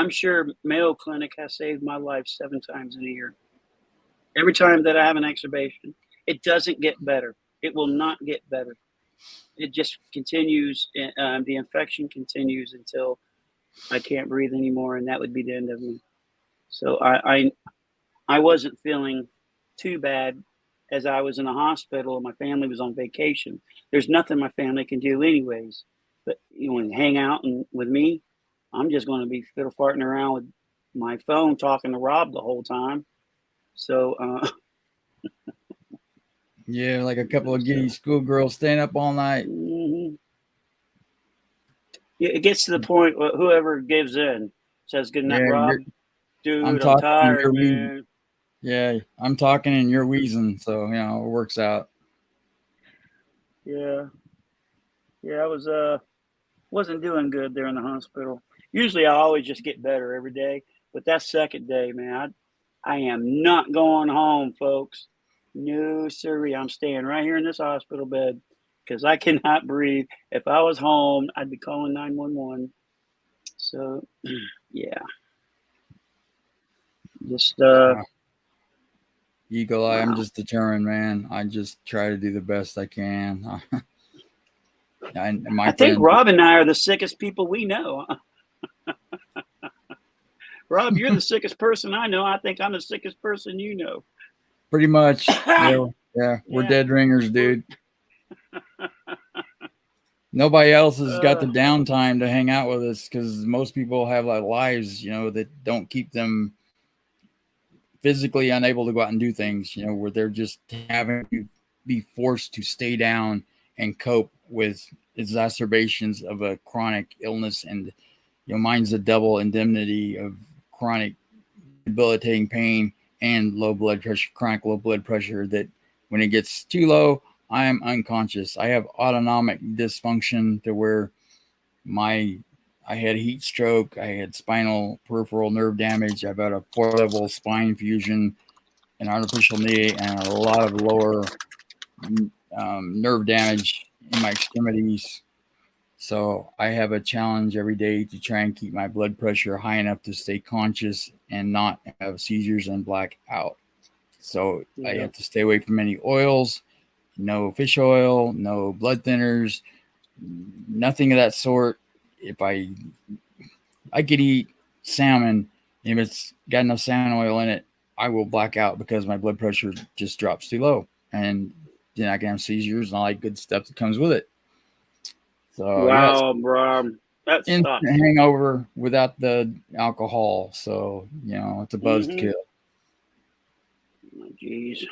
sure Mayo Clinic has saved my life 7 times in a year. Every time that I have an exacerbation, it doesn't get better. It will not get better. It just continues. The infection continues until I can't breathe anymore, and that would be the end of me. So I wasn't feeling too bad as I was in the hospital and my family was on vacation. There's nothing my family can do anyways. But you want to hang out with me, I'm just going to be fiddle farting around with my phone talking to Rob the whole time. So yeah, like a couple of giddy schoolgirls staying up all night. Mm-hmm. It gets to the point where whoever gives in says, "Good night, Rob." Dude, I'm tired, man. Yeah, I'm talking and you're wheezing, so you know it works out. Yeah, I wasn't doing good there in the hospital. Usually, I always just get better every day, but that second day, man, I am not going home, folks. No, sirree. I'm staying right here in this hospital bed because I cannot breathe. If I was home, I'd be calling 911. So, yeah. Just Eagle Eye. Wow. I'm just determined, man. I just try to do the best I can. I think Rob and I are the sickest people we know. Rob, you're the sickest person I know. I think I'm the sickest person you know. Pretty much. Yeah, we're dead ringers, dude. Nobody else has got the downtime to hang out with us because most people have like lives, you know, that don't keep them physically unable to go out and do things, you know, where they're just having to be forced to stay down and cope with exacerbations of a chronic illness. And, you know, mine's a double indemnity of chronic debilitating pain and low blood pressure, chronic low blood pressure, that when it gets too low, I am unconscious. I have autonomic dysfunction to where I had heat stroke, I had spinal peripheral nerve damage, I've got a 4-level spine fusion, an artificial knee, and a lot of lower nerve damage in my extremities. So I have a challenge every day to try and keep my blood pressure high enough to stay conscious and not have seizures and black out. So I have to stay away from any oils, no fish oil, no blood thinners, nothing of that sort. If I could eat salmon, if it's got enough salmon oil in it, I will black out because my blood pressure just drops too low, and then I can have seizures and all that good stuff that comes with it. So wow, bro, that's instant hangover without the alcohol. So you know it's a buzzkill. Jeez.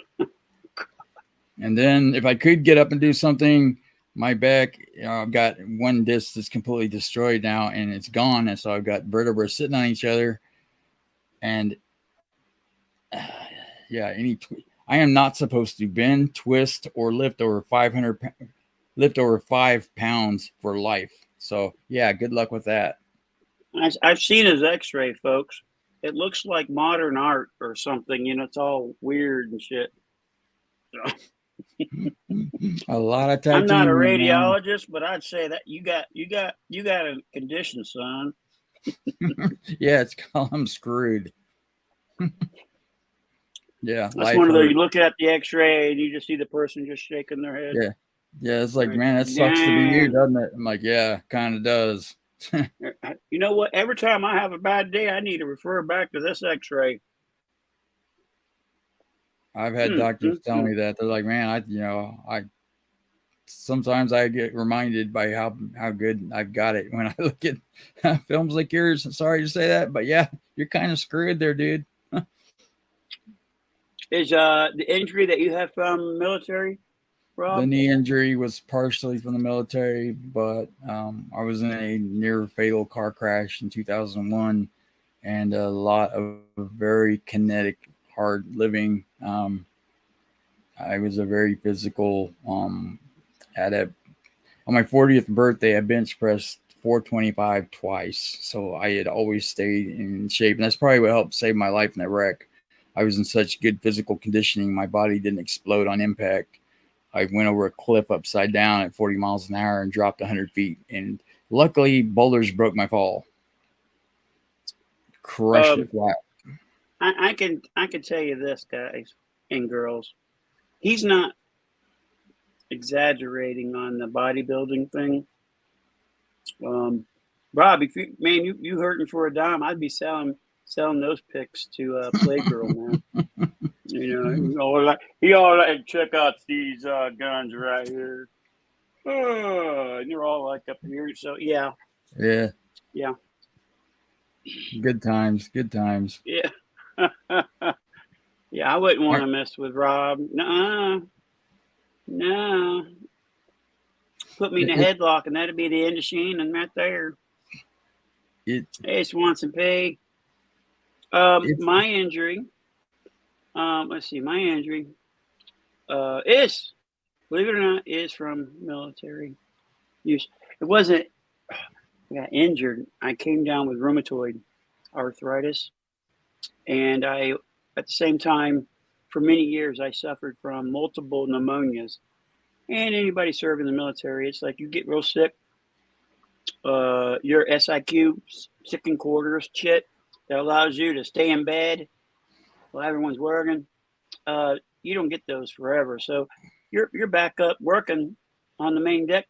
And then if I could get up and do something, my back, you know, I've got one disc that's completely destroyed now and it's gone. And so I've got vertebrae sitting on each other. And I am not supposed to bend, twist, or lift over 5 pounds for life. So yeah, good luck with that. I've seen his x-ray, folks. It looks like modern art or something, you know, it's all weird and shit. So. A lot of I'm not a titanium, man. radiologist, but I'd say that you got a condition, son. Yeah, it's called I'm screwed. Yeah, That's life one of those. hurt. You look at the X-ray and you just see the person just shaking their head. Yeah. Yeah, it's like, Like, man, that sucks to be you, dang. doesn't it? I'm like, yeah, kind of does. You know what? Every time I have a bad day, I need to refer back to this X-ray. I've had doctors tell me that. They're like, man, I sometimes I get reminded by how good I've got it when I look at films like yours. Sorry to say that, but yeah, you're kind of screwed there, dude. Is the injury that you have from the military, The Rob? knee injury was partially from the military, but I was in a near fatal car crash in 2001 and a lot of very kinetic, hard living. I was a very physical. At a On my 40th birthday, I bench pressed 425 twice, so I had always stayed in shape, and that's probably what helped save my life in that wreck. I was in such good physical conditioning, my body didn't explode on impact. I went over a cliff upside down at 40 miles an hour and dropped 100 feet, and luckily, boulders broke my fall. Crushed it Um, flat. I can tell you this, guys and girls. He's not exaggerating on the bodybuilding thing. Rob, if you hurting for a dime, I'd be selling those pics to Playgirl, man. You all like check out these guns right here. And you're all like up here. So yeah, Yeah, yeah, good times, good times. yeah. Yeah, I wouldn't want to mess with Rob. No. Put me in a It, headlock, and that'd be the end of Shannon right there. it, Hey, Swanson Pay. it, My injury. Let's see. My injury is, believe it or not, is from military use. It wasn't. I got injured. I came down with rheumatoid arthritis, and at the same time, for many years, I suffered from multiple pneumonias. And anybody serving in the military, it's like you get real sick. Your SIQ, second quarters shit, that allows you to stay in bed while everyone's working. You don't get those forever. So you're back up working on the main deck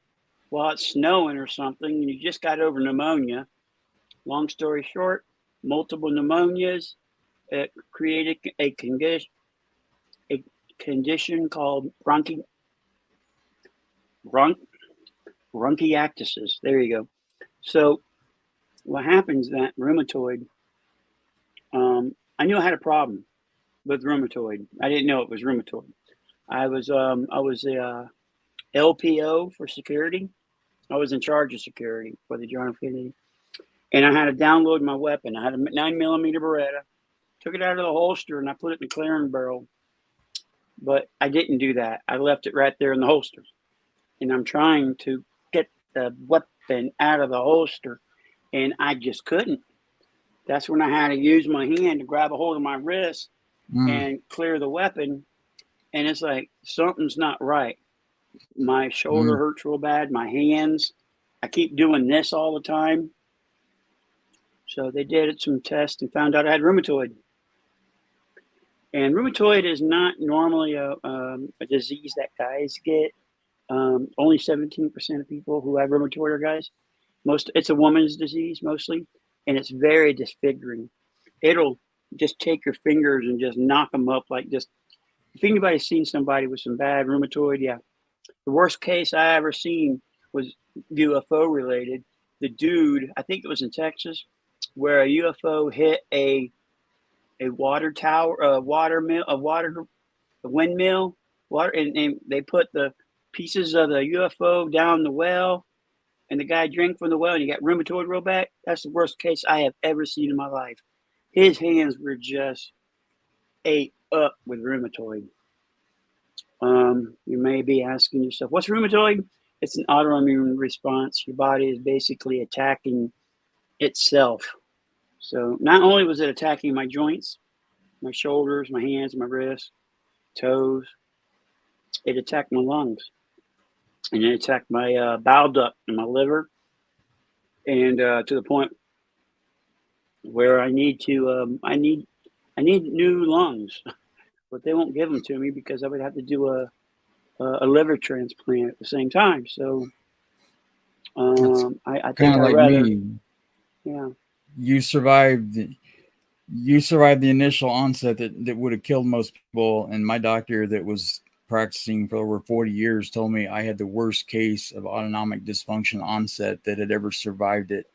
while it's snowing or something, and you just got over pneumonia. Long story short, multiple pneumonias created a condition called bronchiectasis. There you go. So what happens that rheumatoid? I knew I had a problem with rheumatoid. I didn't know it was rheumatoid. I was the LPO for security. I was in charge of security for the John F. Kennedy, and I had to download my weapon. I had a 9mm Beretta. Took it out of the holster and I put it in the clearing barrel. But I didn't do that. I left it right there in the holster, and I'm trying to get the weapon out of the holster, and I just couldn't. That's when I had to use my hand to grab a hold of my wrist and clear the weapon. And it's like, something's not right. My shoulder hurts real bad, my hands. I keep doing this all the time. So they did some tests and found out I had rheumatoid. And rheumatoid is not normally a disease that guys get. Only 17% of people who have rheumatoid are guys. It's a woman's disease mostly, and it's very disfiguring. It'll just take your fingers and just knock them up like just. If anybody's seen somebody with some bad rheumatoid, yeah. The worst case I ever seen was UFO related. The dude, I think it was in Texas, where a UFO hit a water tower, a windmill, and they put the pieces of the UFO down the well, and the guy drank from the well, and he got rheumatoid real bad. That's the worst case I have ever seen in my life. His hands were just ate up with rheumatoid. You may be asking yourself, what's rheumatoid? It's an autoimmune response. Your body is basically attacking itself. So not only was it attacking my joints, my shoulders, my hands, my wrists, toes, it attacked my lungs, and it attacked my bile duct and my liver, and to the point where I need new lungs, but they won't give them to me because I would have to do a liver transplant at the same time. So I think Kind of I'd like rather, me. yeah. You survived. You survived the initial onset that would have killed most people. And my doctor that was practicing for over 40 years told me I had the worst case of autonomic dysfunction onset that had ever survived it.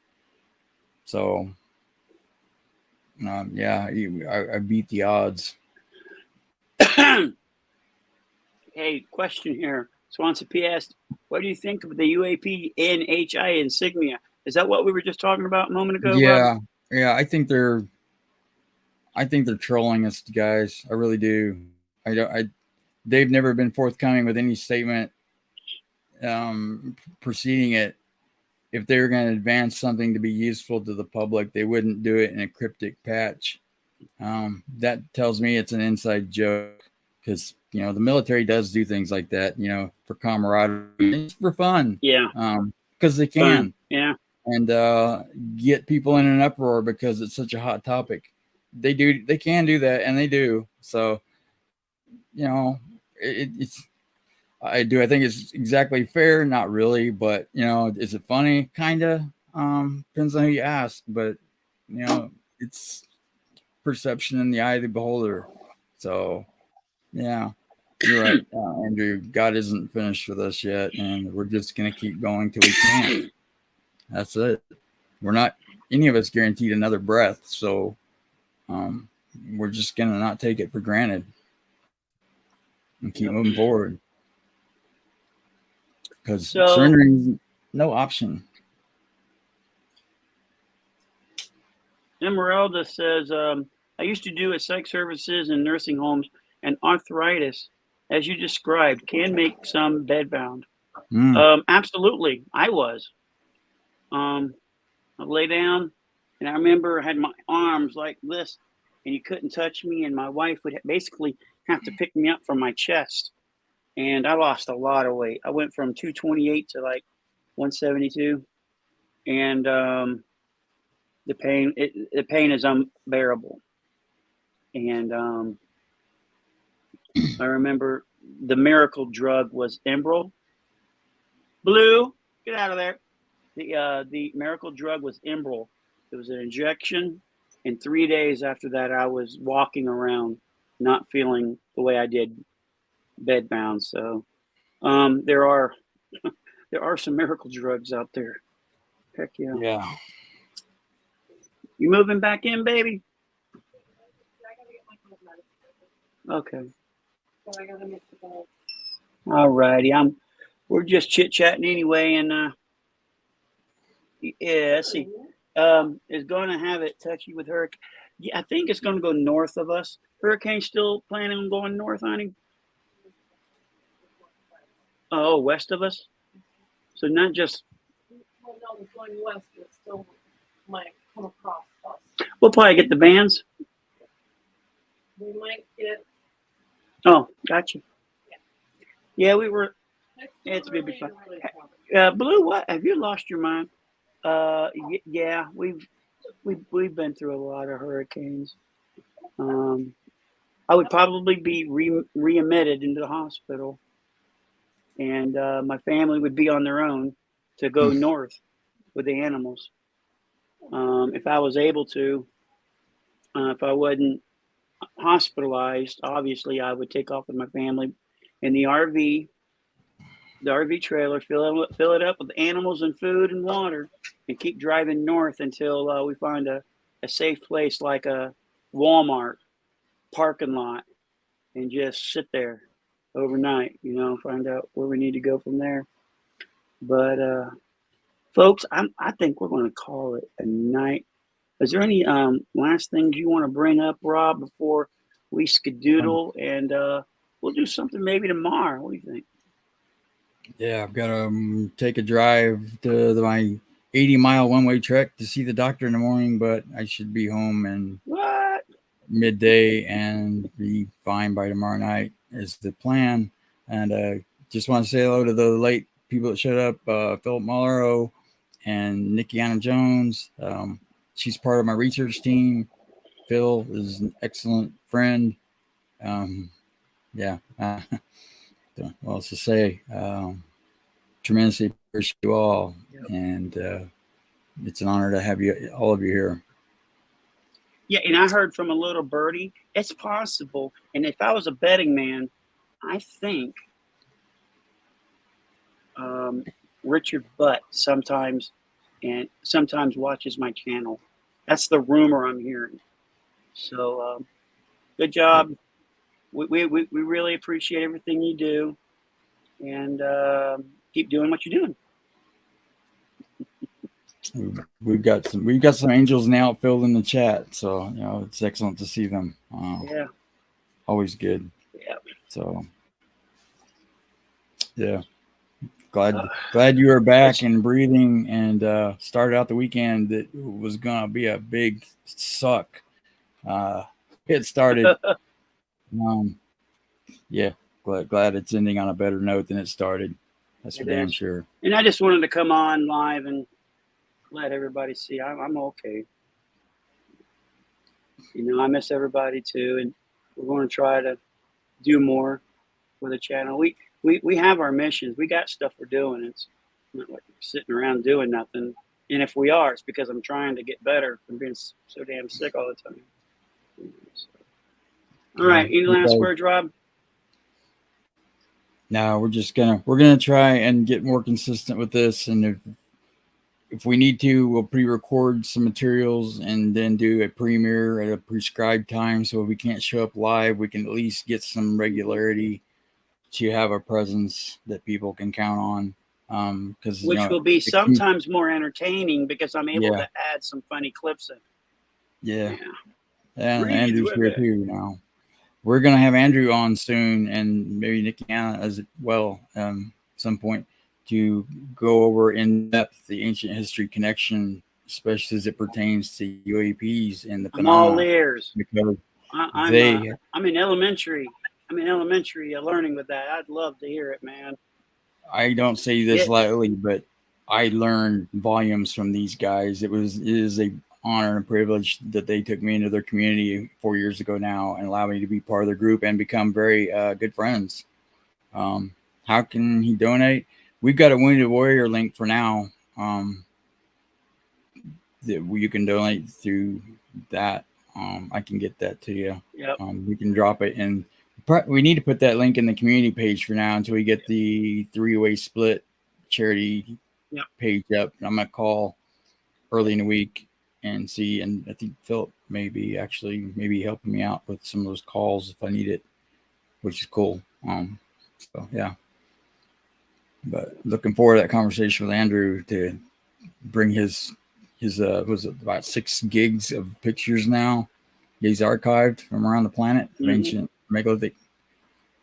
So, yeah, I beat the odds. Hey, question here. Swanson P asked, what do you think of the UAP NHI insignia? Is that what we were just talking about a moment ago, Robert? Yeah. I think they're trolling us, guys. I really do. They've never been forthcoming with any statement preceding it. If they were going to advance something to be useful to the public, they wouldn't do it in a cryptic patch. That tells me it's an inside joke because, the military does do things like that, for camaraderie, it's for fun. Yeah. Because they can. Fun. Yeah. And get people in an uproar because it's such a hot topic. They can do that, and they do. So, it's I think it's exactly fair, not really, but is it funny? Kinda. Depends on who you ask, but it's perception in the eye of the beholder. So, yeah, you're right, Andrew. God isn't finished with us yet, and we're just gonna keep going till we can't. That's it. We're not any of us guaranteed another breath, so we're just gonna not take it for granted and keep moving forward. Because surrendering is no option. Emeralda says, I used to do psych services in nursing homes, and arthritis, as you described, can make some bedbound. Absolutely. I was. I lay down, and I remember I had my arms like this, and you couldn't touch me, and my wife would basically have to pick me up from my chest. And I lost a lot of weight. I went from 228 to like 172, and the pain is unbearable. And I remember the miracle drug was Enbrel. Blue, get out of there. The miracle drug was Enbrel. It was an injection, and 3 days after that, I was walking around, not feeling the way I did bedbound. So there are some miracle drugs out there. Heck yeah. Yeah. You moving back in, baby? Okay. So I gotta make the bed. All righty. We're just chit chatting anyway, and yeah. Let's see. Is going to have it touchy with hurricane. Yeah, I think it's going to go north of us. Hurricane's still planning on going north, honey. Oh, west of us. So not just. Well, no, it's going west. It still might come across us. We'll probably get the bands. We might get. Oh, gotcha. Yeah, we were. It's gonna be fun. Blue, what? Have you lost your mind? Yeah, we've been through a lot of hurricanes. I would probably be readmitted into the hospital, and my family would be on their own to go north with the animals. If I was able to, if I wasn't hospitalized, obviously I would take off with my family in the RV trailer, fill it up with animals and food and water, and keep driving north until we find a safe place like a Walmart parking lot, and just sit there overnight, find out where we need to go from there. But folks, I think we're going to call it a night. Is there any last things you want to bring up, Rob, before we skedoodle? And we'll do something maybe tomorrow. What do you think? Yeah, I've got to take a drive to my 80-mile one-way trek to see the doctor in the morning, but I should be home in midday and be fine by tomorrow night is the plan. And just want to say hello to the late people that showed up, Philip Malero and Nikki Anna Jones. She's part of my research team. Phil is an excellent friend. Yeah. Don't know what else to say. Tremendously appreciate you all. Yep. And it's an honor to have you, all of you here. Yeah, and I heard from a little birdie, it's possible. And if I was a betting man, I think Richard Butt sometimes watches my channel. That's the rumor I'm hearing. So good job. We really appreciate everything you do, and keep doing what you're doing. We've got some angels and outfield in the chat, so it's excellent to see them. Yeah, always good. Yeah. So yeah, glad you are back and breathing, and started out the weekend that was gonna be a big suck. It started. Yeah, glad it's ending on a better note than it started. That's for damn sure. And I just wanted to come on live and let everybody see I'm okay. I miss everybody too, and we're going to try to do more for the channel. We have our missions. We got stuff we're doing. It's not like we're sitting around doing nothing. And if we are, it's because I'm trying to get better from being so damn sick all the time. All right, any last words, Rob? No, we're gonna try and get more consistent with this, and if we need to, we'll pre-record some materials and then do a premiere at a prescribed time. So if we can't show up live, we can at least get some regularity to have a presence that people can count on. Which will be sometimes more entertaining because I'm able to add some funny clips in. Yeah. And Andrew's here too now. We're going to have Andrew on soon, and maybe Nikki Anna as well some point, to go over in depth the ancient history connection, especially as it pertains to UAPs and the phenomena. I'm all ears. Because I'm in elementary. Learning with that. I'd love to hear it, man. I don't say this lightly, but I learned volumes from these guys. It is a honor and privilege that they took me into their community 4 years ago now and allowed me to be part of their group and become very good friends. How can he donate? We've got a Wounded Warrior link for now that you can donate through that. I can get that to you. Yep. We can drop it in. We need to put that link in the community page for now until we get the 3-way split charity page up. I'm going to call early in the week and see. And I think Philip maybe helping me out with some of those calls if I need it, which is cool. So yeah. But looking forward to that conversation with Andrew to bring his was it about 6 gigs of pictures now he's archived from around the planet of ancient megalithic.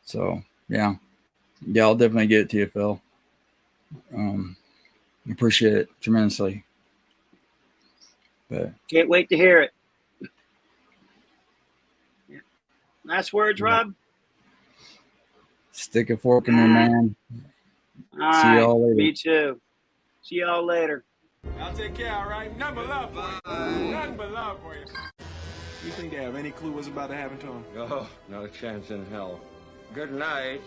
So yeah, I'll definitely get it to you, Phil. Appreciate it tremendously. But can't wait to hear it. Yeah. Last words, Rob? Stick a fork in me, man. All See y'all later. Me too. See y'all later. I'll take care, all right? Nothing but love for you. Nothing but love for you. You think they have any clue what's about to happen to them? Oh, not a chance in hell. Good night.